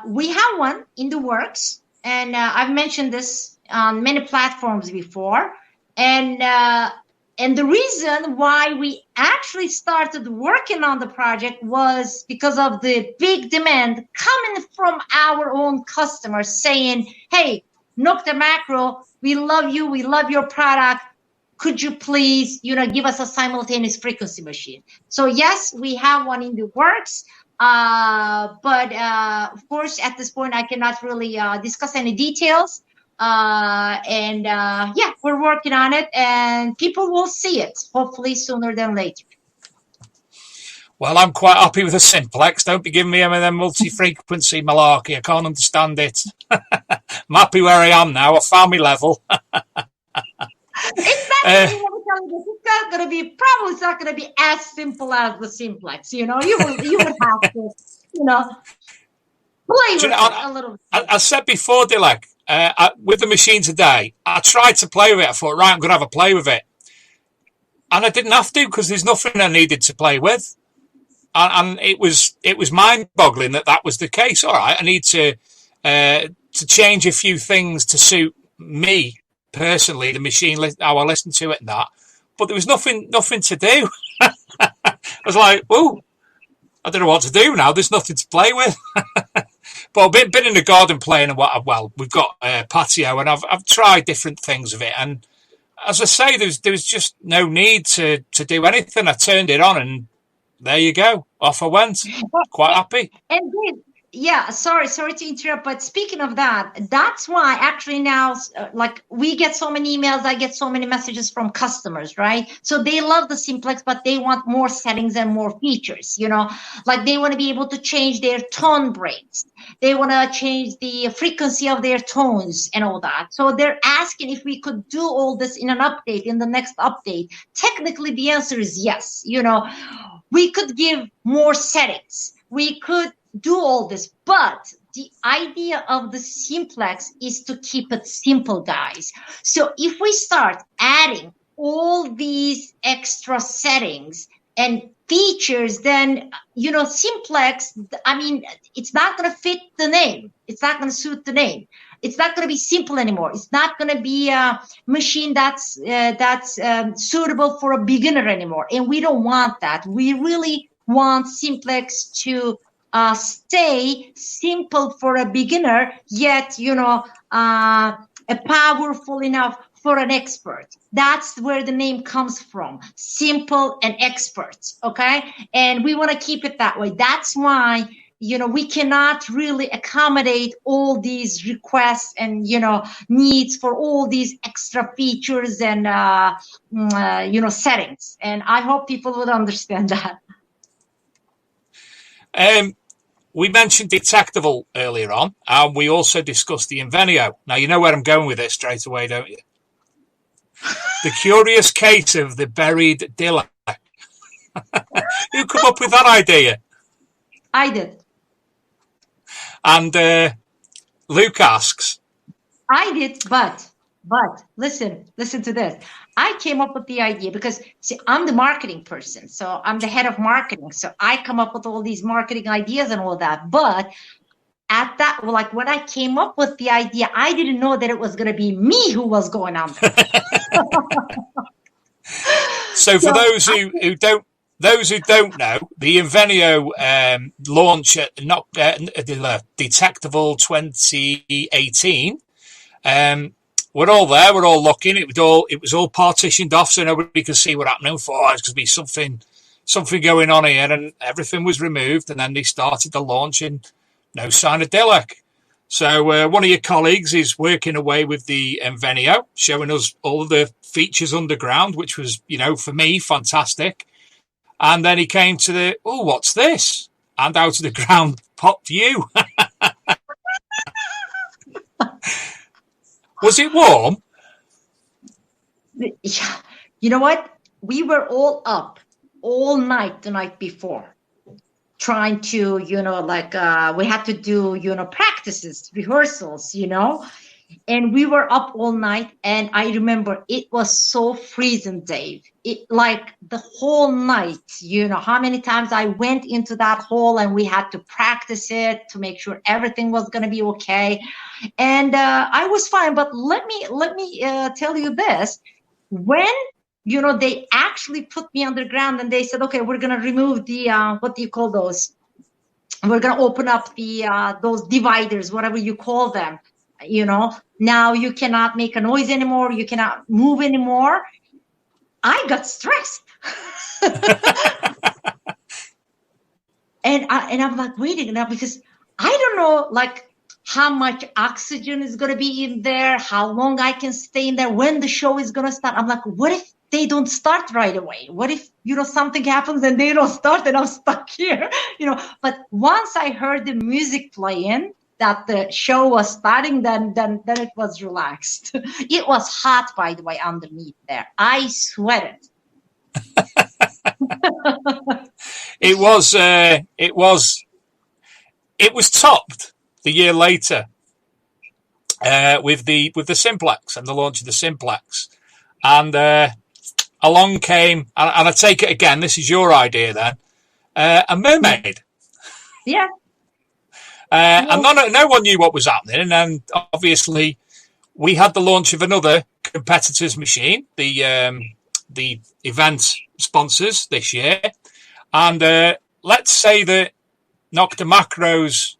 we have one in the works, and I've mentioned this on many platforms before. And the reason why we actually started working on the project was because of the big demand coming from our own customers saying, hey, Nokta Makro, we love you, we love your product. Could you please, you know, give us a simultaneous frequency machine? So yes, we have one in the works. But of course, at this point, I cannot really discuss any details. Yeah, we're working on it, and people will see it, hopefully sooner than later.
Well, I'm quite happy with the simplex. Don't be giving me any of them multi-frequency malarkey. I can't understand it. I'm happy where I am now. I found my level.
Exactly. It's not going to be as simple as the simplex. You know, you would have to, you know, play with it a little bit.
I said before, Dilek, with the machine today, I tried to play with it. I thought, right, I'm going to have a play with it. And I didn't have to, because there's nothing I needed to play with. And it was mind-boggling that was the case. All right, I need to change a few things to suit me personally, the machine, how I listen to it and that. But there was nothing to do. I was like, oh, I don't know what to do now. There's nothing to play with. But I've been in the garden playing, and well, we've got a patio, and I've tried different things of it. And as I say, there was just no need to do anything. I turned it on, and there you go. Off I went. Quite happy.
And yeah, sorry to interrupt, but speaking of that, that's why actually now, like, we get so many emails, I get so many messages from customers, right? So they love the simplex, but they want more settings and more features, you know, like they want to be able to change their tone breaks. They want to change the frequency of their tones and all that. So they're asking if we could do all this in an update, in the next update. Technically, the answer is yes. You know, we could give more settings. We could do all this, but the idea of the simplex is to keep it simple, guys. So if we start adding all these extra settings and features, then, you know, simplex, I mean, it's not going to fit the name. It's not going to suit the name. It's not going to be simple anymore. It's not going to be a machine that's suitable for a beginner anymore. And we don't want that. We really want simplex to stay simple for a beginner, yet, you know, powerful enough for an expert. That's where the name comes from, simple and expert, okay? And we want to keep it that way. That's why, you know, we cannot really accommodate all these requests and, you know, needs for all these extra features and, you know, settings. And I hope people would understand that.
We mentioned detectable earlier on, and we also discussed the Invenio. Now, you know where I'm going with this straight away, don't you? The curious case of the buried Dilek. Who come up with that idea?
I did.
And Luke asks.
I did, but listen to this. I came up with the idea because, see, I'm the marketing person. So I'm the head of marketing. So I come up with all these marketing ideas and all that. But at that, like when I came up with the idea, I didn't know that it was going to be me who was going on there.
So for those who don't know, the Invenio launch at Detectable 2018. We're all there. We're all looking. It was all partitioned off so nobody could see what happening. For there's going to be something going on here, and everything was removed. And then they started the launch, and no sign of Dilek. So one of your colleagues is working away with the Invenio, showing us all of the features underground, which was, for me, fantastic. And then he came to what's this? And out of the ground popped you. Was it warm?
Yeah. You know what? We were all up all night the night before, trying to, we had to do, practices, rehearsals, and we were up all night. And I remember it was so freezing, Dave. It like the whole night, how many times I went into that hole and we had to practice it to make sure everything was going to be okay. And I was fine. But let me tell you this. When, they actually put me underground and they said, okay, we're going to remove the, what do you call those? We're going to open up the, those dividers, whatever you call them. Now you cannot make a noise anymore. You cannot move anymore. I got stressed. and I'm like waiting now because I don't know, like, how much oxygen is going to be in there, how long I can stay in there, when the show is going to start. I'm like, what if they don't start right away? What if, something happens and they don't start and I'm stuck here, But once I heard the music playing, that the show was starting, then it was relaxed. It was hot, by the way, underneath there. I sweated.
It was topped the year later with the Simplex and the launch of the Simplex, and along came, and I take it again. This is your idea, then, a mermaid.
Yeah.
And no one knew what was happening. And then obviously we had the launch of another competitor's machine, the event sponsors this year. And let's say that Nokta Makro's,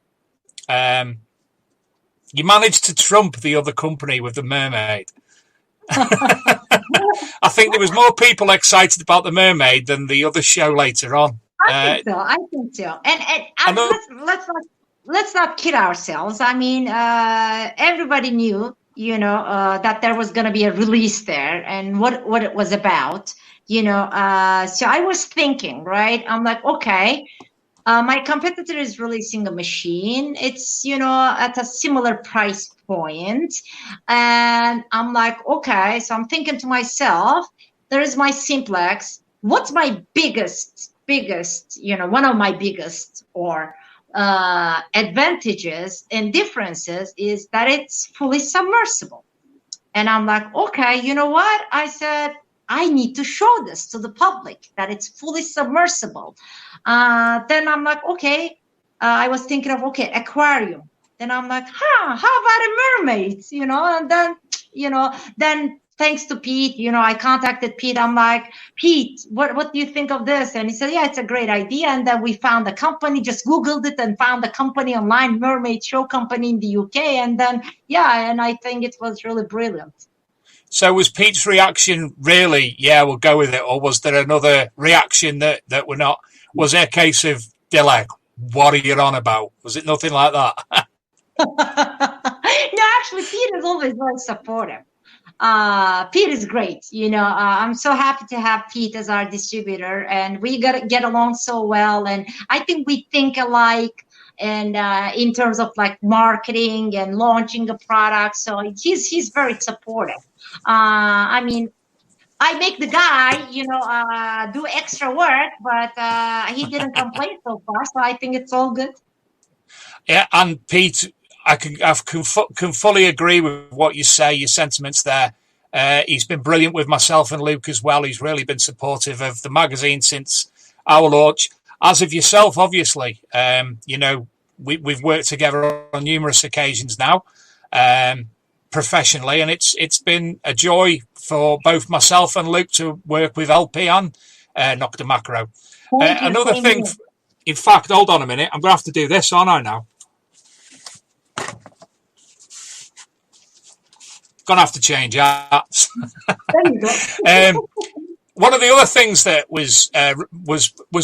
you managed to trump the other company with the mermaid. I think there was more people excited about the mermaid than the other show later on.
I think so. And let's not kid ourselves. I mean, everybody knew, that there was going to be a release there and what it was about, So I was thinking, right? I'm like, okay, my competitor is releasing a machine. It's, at a similar price point. And I'm like, okay, so I'm thinking to myself, there is my Simplex. What's my biggest, one of my biggest or advantages and differences is that it's fully submersible. And I'm like, okay, you know what? I said, I need to show this to the public that it's fully submersible. Then I'm like, okay, I was thinking of, okay, aquarium. Then I'm like, how about a mermaid? And then, then thanks to Pete, I contacted Pete. I'm like, Pete, what do you think of this? And he said, yeah, it's a great idea. And then we found a company, just Googled it and found a company online, Mermaid Show Company in the UK. And then, and I think it was really brilliant.
So was Pete's reaction really, yeah, we'll go with it? Or was there another reaction that we're not? Was there a case of, Dilek, what are you on about? Was it nothing like that?
No, actually, Pete is always very supportive. Pete is great. I'm so happy to have Pete as our distributor, and we get along so well. And I think we think alike, and in terms of like marketing and launching a product. So he's very supportive. I mean, I make the guy, do extra work, but he didn't complain so far. So I think it's all good.
Yeah, and Pete, I can fully agree with what you say, your sentiments there. He's been brilliant with myself and Luke as well. He's really been supportive of the magazine since our launch. As of yourself, obviously, we've worked together on numerous occasions now, professionally, and it's been a joy for both myself and Luke to work with LP and Nokta Makro. Another thing, in fact, hold on a minute, I'm going to have to do this, aren't I now? Gonna have to change apps. One of the other things that was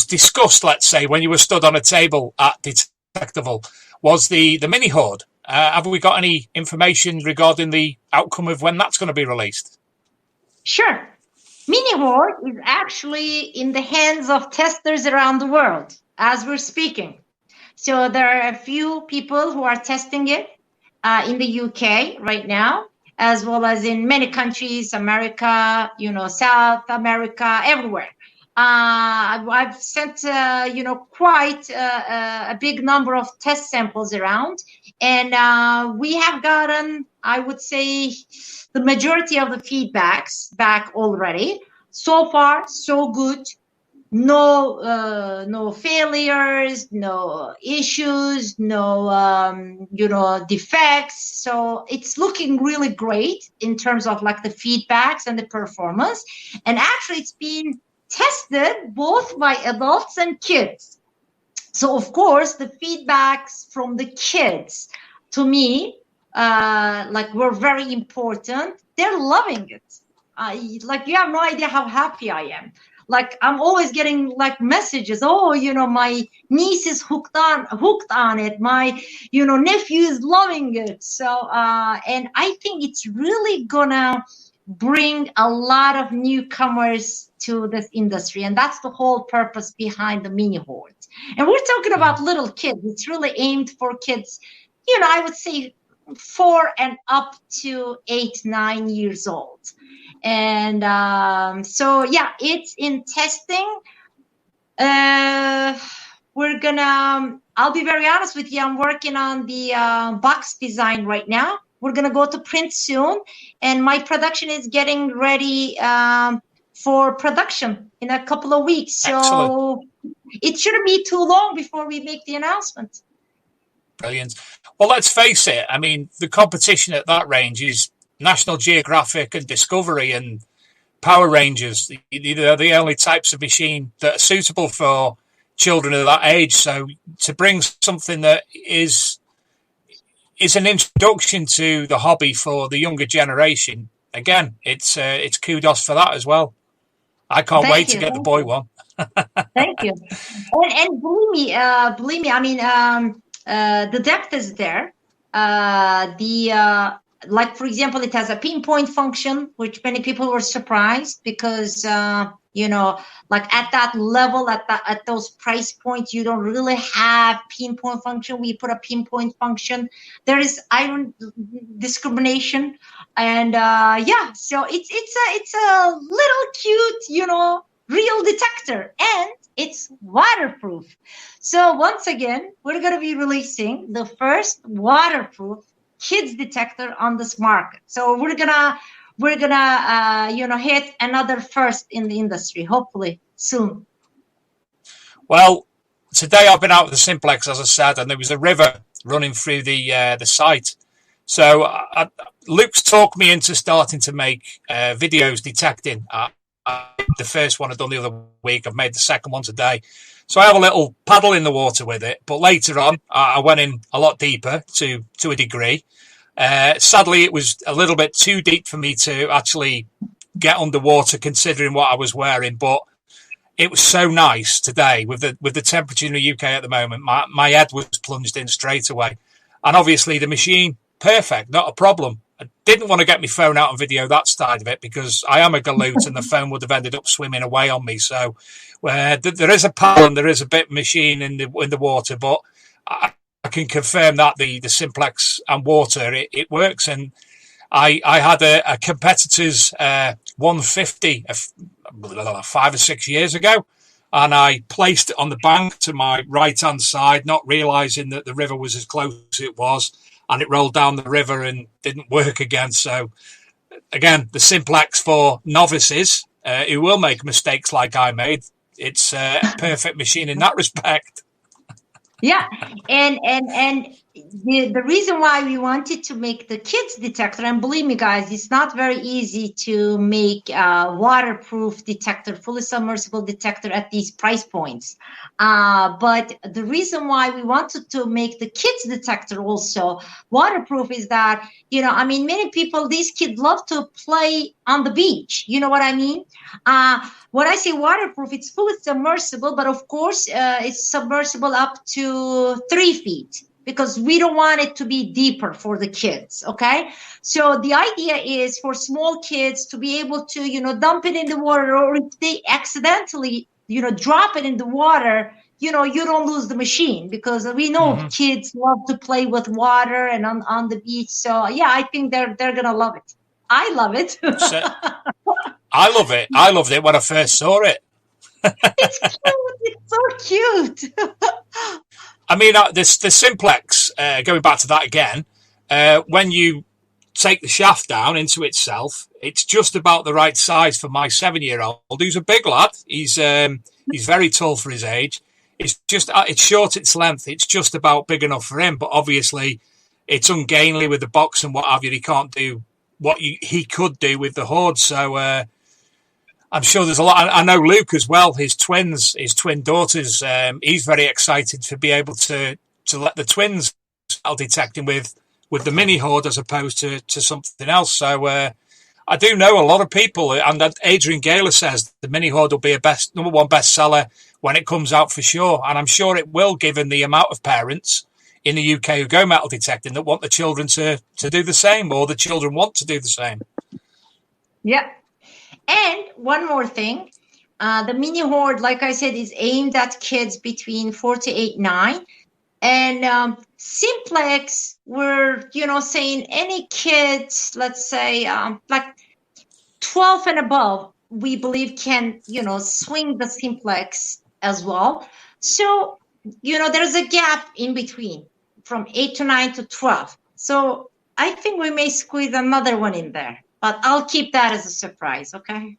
discussed, let's say, when you were stood on a table at Detectival, was the mini hoard. Have we got any information regarding the outcome of when that's going to be released?
Sure. Mini hoard is actually in the hands of testers around the world as we're speaking. So there are a few people who are testing it in the UK right now, as well as in many countries, America, South America, everywhere. I've sent, quite a big number of test samples around, and we have gotten, I would say, the majority of the feedbacks back already. So far, so good. No failures, no issues, no defects. So it's looking really great in terms of like the feedbacks and the performance. And actually, it's been tested both by adults and kids. So of course, the feedbacks from the kids to me, were very important. They're loving it. You have no idea how happy I am. Like I'm always getting like messages. Oh, my niece is hooked on it. My, nephew is loving it. So, and I think it's really gonna bring a lot of newcomers to this industry, and that's the whole purpose behind the mini hoard. And we're talking about little kids. It's really aimed for kids. I would say 4 and up to 8, 9 years old. And so, yeah, it's in testing. I'll be very honest with you. I'm working on the box design right now. We're going to go to print soon. And my production is getting ready for production in a couple of weeks. So excellent. It shouldn't be too long before we make the announcement.
Brilliant. Well, let's face it. I mean, the competition at that range is National Geographic and Discovery and Power Rangers. They're the only types of machine that are suitable for children of that age. So to bring something that is an introduction to the hobby for the younger generation, again, it's kudos for that as well. I can't wait to get the boy one.
Thank you. And believe me, I mean, the depth is there. Like, for example, it has a pinpoint function, which many people were surprised because, like at that level, at those price points, you don't really have pinpoint function. We put a pinpoint function. There is iron discrimination. And so it's a little cute, real detector, and it's waterproof. So once again, we're going to be releasing the first waterproof kids detector on this market. So we're gonna hit another first in the industry, hopefully soon.
Well, today I've been out with the Simplex, as I said, and there was a river running through the site. So Luke's talked me into starting to make videos detecting. The first one I've done the other week. I've made the second one today. So I have a little paddle in the water with it. But later on, I went in a lot deeper to a degree. Sadly, it was a little bit too deep for me to actually get underwater, considering what I was wearing. But it was so nice today with the temperature in the UK at the moment. My head was plunged in straight away. And obviously the machine, perfect, not a problem. I didn't want to get my phone out and video that side of it because I am a galoot and the phone would have ended up swimming away on me. So there is a paddle and there is a bit machine in the water, but I can confirm that the Simplex and water, it works. And I had a competitor's 150 5 or 6 years ago, and I placed it on the bank to my right-hand side, not realising that the river was as close as it was, and it rolled down the river and didn't work again. So, again, the Simplex for novices who will make mistakes like I made, it's a perfect machine in that respect.
Yeah, and the reason why we wanted to make the kids detector, and believe me, guys, it's not very easy to make a waterproof detector, fully submersible detector at these price points. But the reason why we wanted to make the kids detector also waterproof is that, many people, these kids love to play on the beach. You know what I mean? When I say waterproof, it's fully submersible, but of course, it's submersible up to 3 feet because we don't want it to be deeper for the kids. Okay. So the idea is for small kids to be able to, dump it in the water, or if they accidentally, drop it in the water, you don't lose the machine, because we know kids love to play with water and on the beach. So yeah, I think they're going to love it. I love it.
I love it. I loved it when I first saw it.
It's cute. It's so cute.
I mean, the Simplex, going back to that again, when you take the shaft down into itself, it's just about the right size for my 7-year-old, who's a big lad. He's very tall for his age. It's short, its length. It's just about big enough for him. But obviously, it's ungainly with the box and what have you. He can't do what he could do with the Horde. So I'm sure there's a lot. I know Luke as well, his twin daughters, he's very excited to be able to let the twins detect him with the mini Horde as opposed to something else. So I do know a lot of people, and that Adrian Gaylor says the mini Horde will be a number one bestseller when it comes out for sure. And I'm sure it will, given the amount of parents in the UK who go metal detecting that want the children to do the same, or the children want to do the same.
Yeah. And one more thing, the mini Horde, like I said, is aimed at kids between 4 to 8, 9. And Simplex, we're, saying any kids, let's say like 12 and above, we believe can, swing the Simplex as well. So, there's a gap in between from 8 to 9 to 12. So I think we may squeeze another one in there. But I'll keep that as a surprise, okay?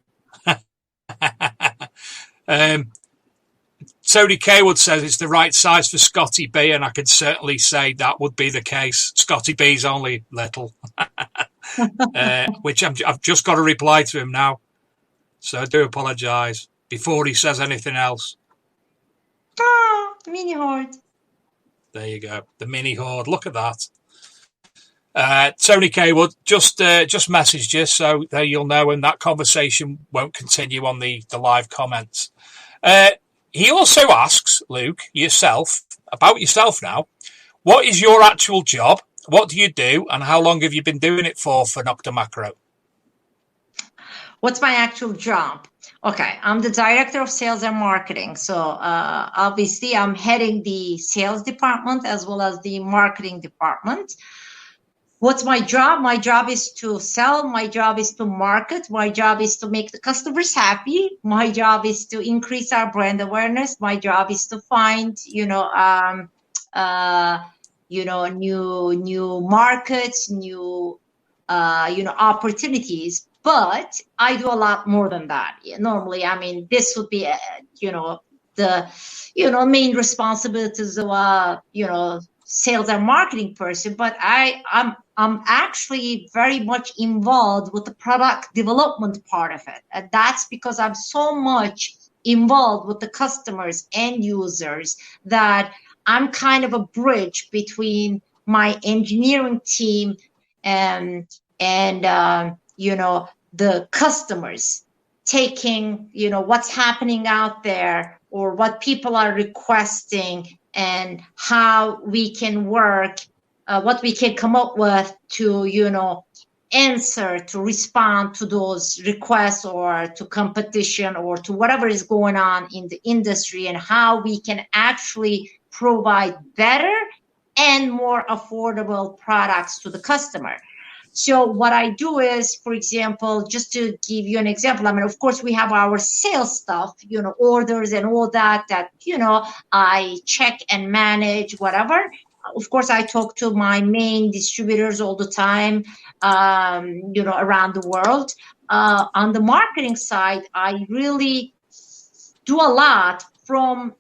Tony Kaywood says it's the right size for Scotty B, and I could certainly say that would be the case. Scotty B's only little, which I've just got to reply to him now. So I do apologise before he says anything else.
Oh, mini Horde.
There you go, the mini Horde. Look at that. Tony Kaywood just messaged you, so there you'll know, and that conversation won't continue on the live comments. He also asks, Luke, about yourself now. What is your actual job? What do you do? And how long have you been doing it for Nokta Makro?
What's my actual job? Okay, I'm the director of sales and marketing. So obviously I'm heading the sales department as well as the marketing department. What's my job? My job is to sell. My job is to market. My job is to make the customers happy. My job is to increase our brand awareness. My job is to find, new markets, new, opportunities. But I do a lot more than that. Normally, this would be, the, main responsibilities of, sales and marketing person, but I'm actually very much involved with the product development part of it. And that's because I'm so much involved with the customers and users that I'm kind of a bridge between my engineering team and the customers, taking, what's happening out there or what people are requesting and how we can work, what we can come up with to, answer, to respond to those requests or to competition or to whatever is going on in the industry, and how we can actually provide better and more affordable products to the customer. So what I do is, for example, just to give you an example, I mean, of course, we have our sales stuff, orders and all that, I check and manage, whatever. Of course, I talk to my main distributors all the time, around the world. On the marketing side, I really do a lot from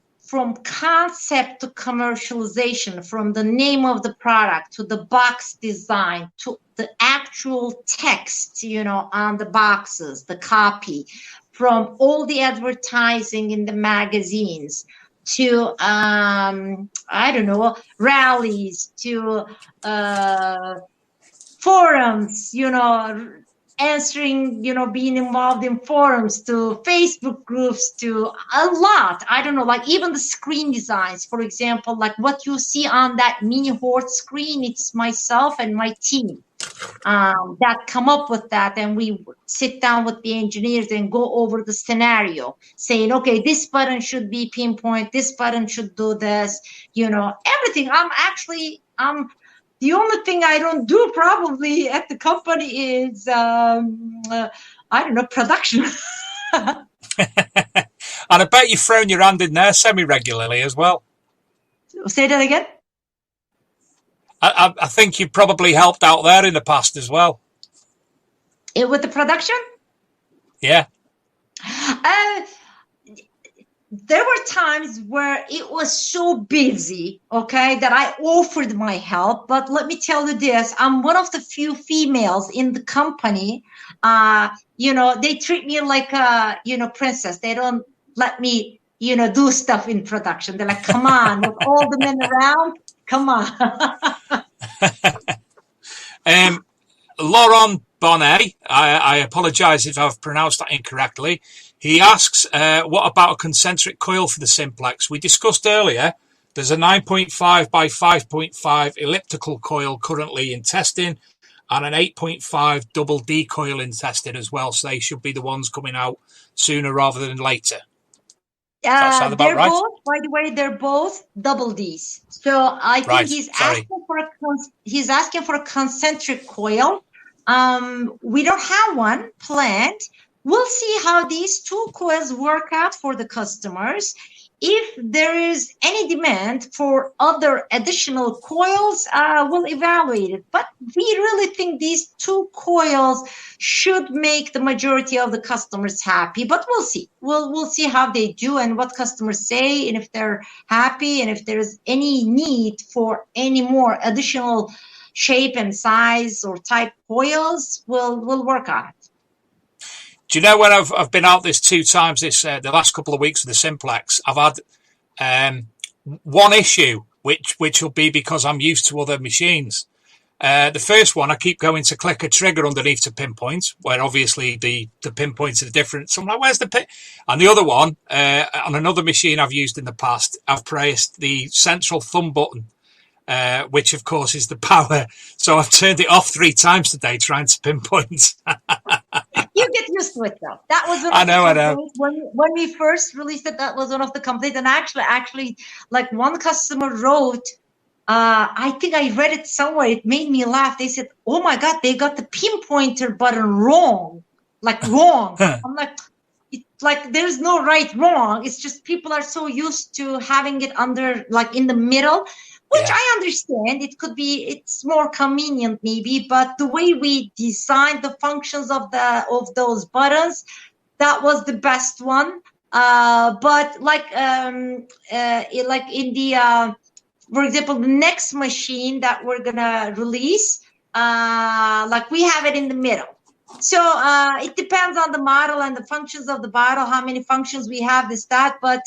concept to commercialization, from the name of the product to the box design to the actual text, on the boxes, the copy, from all the advertising in the magazines to, rallies, to forums, answering, being involved in forums, to Facebook groups, to a lot. I don't know, like even the screen designs, for example, like what you see on that mini horde screen, it's myself and my team that come up with that. And we sit down with the engineers and go over the scenario, saying, okay, this button should be pinpoint, this button should do this, everything. The only thing I don't do probably at the company is, production.
And I bet you've thrown your hand in there semi-regularly as well.
Say that again?
I think you probably helped out there in the past as well.
With the production?
Yeah.
There were times where it was so busy, okay, that I offered my help. But let me tell you this, I'm one of the few females in the company. They treat me like a, princess. They don't let me, do stuff in production. They're like, come on, with all the men around, come on.
Laurent Bonnet, I apologize if I've pronounced that incorrectly. He asks, what about a concentric coil for the Simplex? We discussed earlier, there's a 9.5 by 5.5 elliptical coil currently in testing and an 8.5 double D coil in testing as well. So they should be the ones coming out sooner rather than later. Does that sound about right?
Both, by the way, they're both double Ds. So I think he's asking for a concentric coil. We don't have one planned. We'll see how these two coils work out for the customers. If there is any demand for other additional coils, we'll evaluate it. But we really think these two coils should make the majority of the customers happy. But we'll see. We'll see how they do and what customers say, and if they're happy, and if there's any need for any more additional shape and size or type coils, we'll work on it.
Do you know when I've been out this 2 times the last couple of weeks with the Simplex, I've had one issue, which will be because I'm used to other machines. The first one, I keep going to click a trigger underneath to pinpoint, where obviously the pinpoints are different. So I'm like, where's the pin? And the other one, on another machine I've used in the past, I've pressed the central thumb button, which of course is the power. So I've turned it off 3 times today trying to pinpoint.
You get used to it, though. That was
I know.
When we first released it, that was one of the complaints. And actually, like one customer wrote, I think I read it somewhere. It made me laugh. They said, "Oh my God, they got the pinpointer button wrong, like wrong." I'm like, there's no right, wrong. It's just people are so used to having it under, like in the middle. Which I understand. It's more convenient maybe, but the way we designed the functions of those buttons, that was the best one. But like in the, for example, the next machine that we're gonna release, like we have it in the middle. So it depends on the model and the functions of the bottle, how many functions we have, but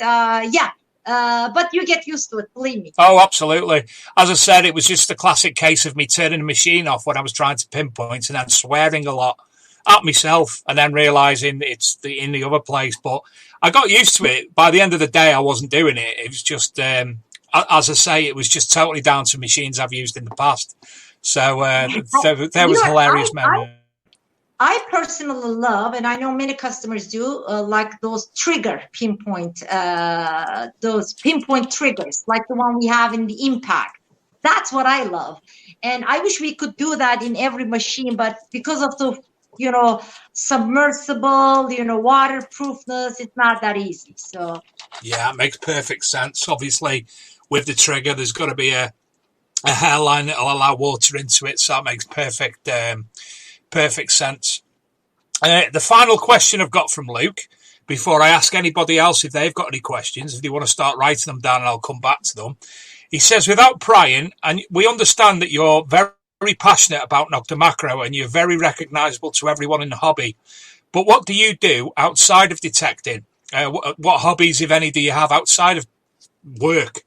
but you get used to it, believe me.
Oh, absolutely. As I said, it was just a classic case of me turning the machine off when I was trying to pinpoint and then swearing a lot at myself and then realising it's in the other place. But I got used to it. By the end of the day, I wasn't doing it. It was just, as I say, it was just totally down to machines I've used in the past. So there
You
was
know,
hilarious moment.
I personally love, and I know many customers do, like those trigger pinpoint, those pinpoint triggers, like the one we have in the Impact. That's what I love. And I wish we could do that in every machine, but because of the, submersible, waterproofness, it's not that easy. So
Yeah, it makes perfect sense. Obviously, with the trigger, there's got to be a hairline that'll allow water into it, so that makes perfect sense. The final question I've got from Luke, before I ask anybody else if they've got any questions, if they want to start writing them down, and I'll come back to them. He says, without prying, and we understand that you're very, very passionate about Nokta Makro and you're very recognisable to everyone in the hobby, but what do you do outside of detecting? What hobbies, if any, do you have outside of work?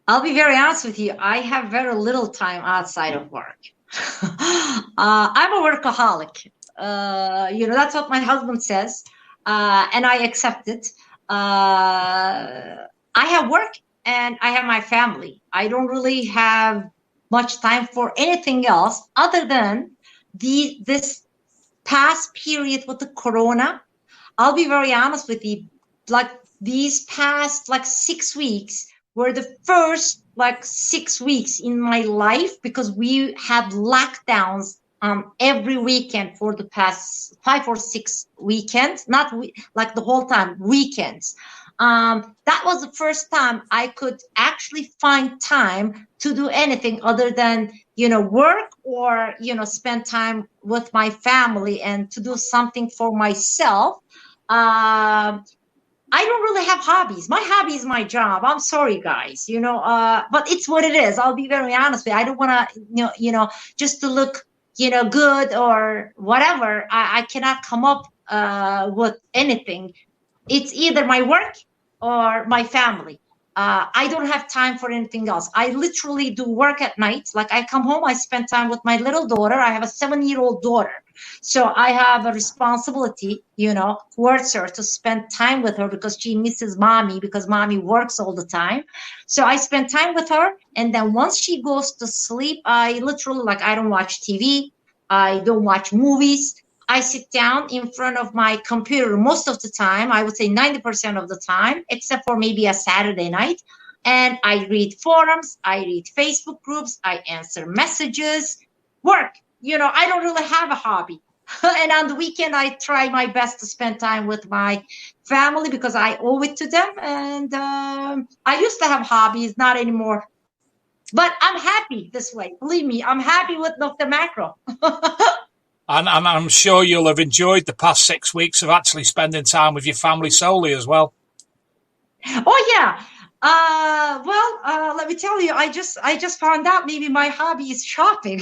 I'll be very honest with you. I have very little time outside of work. I'm a workaholic. That's what my husband says, and I accept it. I have work and I have my family. I don't really have much time for anything else other than this past period with the corona. I'll be very honest with you. Like these past 6 weeks were the first 6 weeks in my life, because we had lockdowns every weekend for the past 5 or 6 weekends, not the whole time, weekends. That was the first time I could actually find time to do anything other than, work or, spend time with my family and to do something for myself. I don't really have hobbies. My hobby is my job. I'm sorry, guys, but it's what it is. I'll be very honest with you. I don't want to, just to look, good or whatever. I cannot come up with anything. It's either my work or my family. I don't have time for anything else. I literally do work at night. Like I come home, I spend time with my little daughter. I have a 7-year-old daughter. So I have a responsibility, towards her to spend time with her because she misses mommy, because mommy works all the time. So I spend time with her. And then once she goes to sleep, I literally, I don't watch TV. I don't watch movies. I sit down in front of my computer most of the time. I would say 90% of the time, except for maybe a Saturday night. And I read forums. I read Facebook groups. I answer messages, work. I don't really have a hobby. And on the weekend, I try my best to spend time with my family because I owe it to them. And I used to have hobbies, not anymore. But I'm happy this way. Believe me, I'm happy with Nokta Makro.
And I'm sure you'll have enjoyed the past 6 weeks of actually spending time with your family solely as well.
Oh, yeah. Let me tell you, I just found out maybe my hobby is shopping.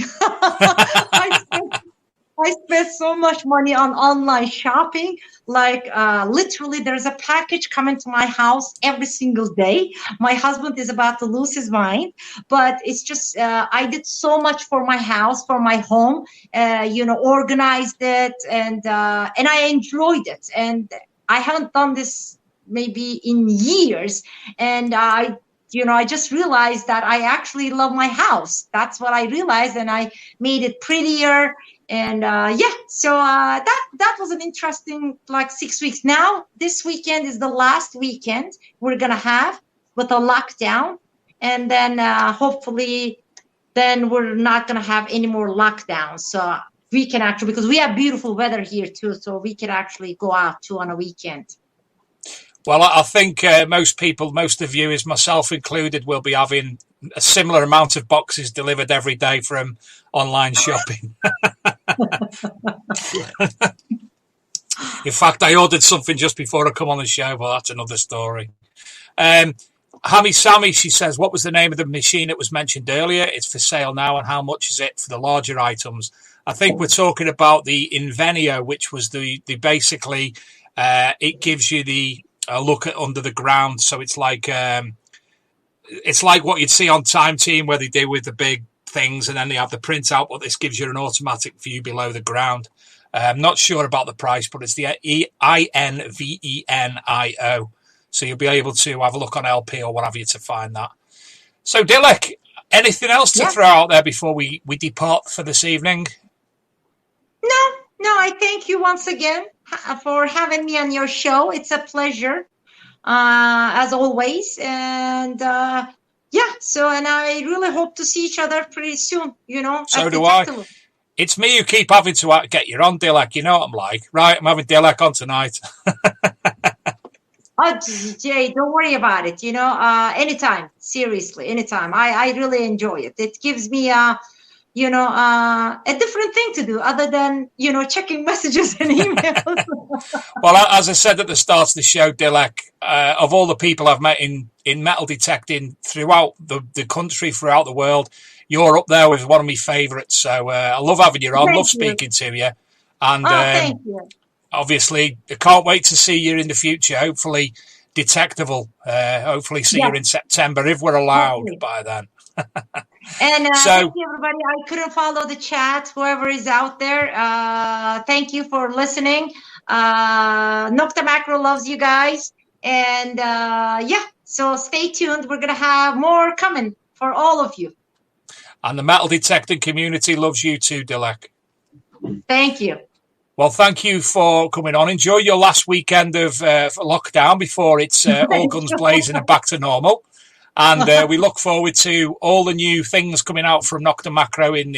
I spent so much money on online shopping. Literally, there's a package coming to my house every single day. My husband is about to lose his mind, but it's just, I did so much for my house, for my home, organized it, and I enjoyed it. And I haven't done this maybe in years. And I just realized that I actually love my house. That's what I realized. And I made it prettier. And so that was an interesting 6 weeks. Now, this weekend is the last weekend we're going to have with a lockdown. And then hopefully then we're not going to have any more lockdowns. So we can actually, because we have beautiful weather here too. So we can actually go out too on a weekend.
Well, I think most of the viewers, myself included, will be having a similar amount of boxes delivered every day from online shopping. In fact, I ordered something just before I come on the show, but that's another story. Hammy Sammy, she says, what was the name of the machine that was mentioned earlier? It's for sale now, and how much is it for the larger items? I think we're talking about the Invenio, which was the basically, it gives you the look at under the ground. So it's like what you'd see on Time Team where they do with the big things and then they have the printout, but this gives you an automatic view below the ground. I'm not sure about the price, but it's the Invenio. So you'll be able to have a look on LP or what have you to find that. So, Dilek, anything else to
Yeah.
throw out there before we depart for this evening?
No, I thank you once again for having me on your show. It's a pleasure, as always. And and I really hope to see each other pretty soon,
So
at the
do I.
Tech.
It's me who keep having to get you on, Dilek. You know what I'm like. Right, I'm having Dilek on tonight.
Oh, Jay, don't worry about it. Anytime, seriously, anytime. I really enjoy it. It gives me a different thing to do other than, checking messages and emails.
Well, as I said at the start of the show, Dilek, of all the people I've met in metal detecting throughout the country, throughout the world, you're up there with one of my favourites. So I love having you on,
Thank
love
you.
speaking to you. And
Thank you.
obviously, I can't wait to see you in the future, hopefully detectable. Hopefully see you in September, if we're allowed by then.
And
So-
thank you, everybody. I couldn't follow the chat, whoever is out there. Thank you for listening. Nokta Makro loves you guys. And so stay tuned. We're going to have more coming for all of you.
And the metal detecting community loves you too, Dilek.
Thank you.
Well, thank you for coming on. Enjoy your last weekend of lockdown before it's all guns blazing and back to normal. And we look forward to all the new things coming out from Nokta Makro in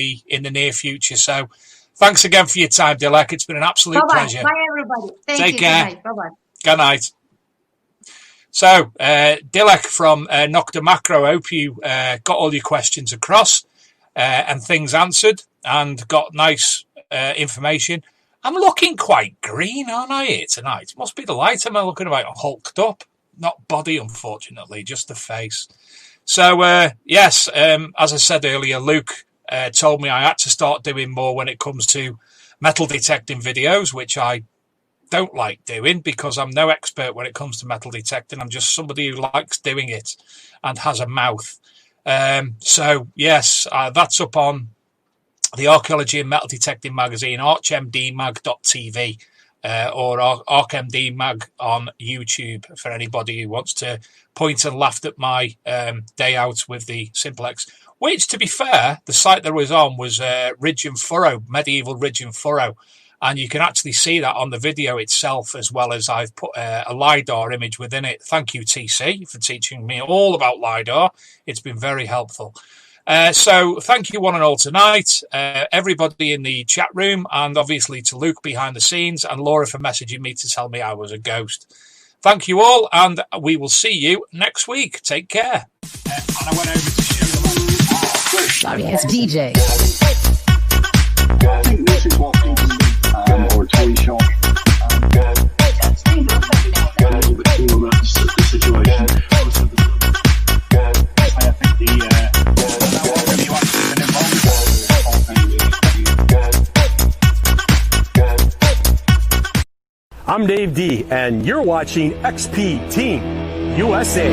the near future. So thanks again for your time, Dilek. It's been an absolute
Bye-bye.
pleasure.
Bye, everybody. Thank
Take
you.
care.
Good night. Bye-bye.
Good night. So, Dilek from Nokta Makro, hope you got all your questions across and things answered and got nice information. I'm looking quite green, aren't I, here tonight? Must be the light. I'm looking about hulked up. Not body, unfortunately, just the face. So, yes, as I said earlier, Luke told me I had to start doing more when it comes to metal detecting videos, which I don't like doing because I'm no expert when it comes to metal detecting. I'm just somebody who likes doing it and has a mouth. So, yes, that's up on the Archaeology and Metal Detecting magazine, archmdmag.tv. Or ArchMD Mag on YouTube for anybody who wants to point and laugh at my day out with the Simplex. Which, to be fair, the site that I was on was Ridge and Furrow, Medieval Ridge and Furrow. And you can actually see that on the video itself, as well as I've put a LiDAR image within it. Thank you, TC, for teaching me all about LiDAR. It's been very helpful. So thank you one and all tonight, everybody in the chat room, and obviously to Luke behind the scenes, and Laura for messaging me to tell me I was a ghost. Thank you all, and we will see you next week. Take care.
And I went over to show them.
Sorry, it's DJ.
I think this is what people need, or a toy shop. A little bit too about the situation.
I think whatever you want to do, been involved.
I'm Dave D, and you're watching XP Team USA.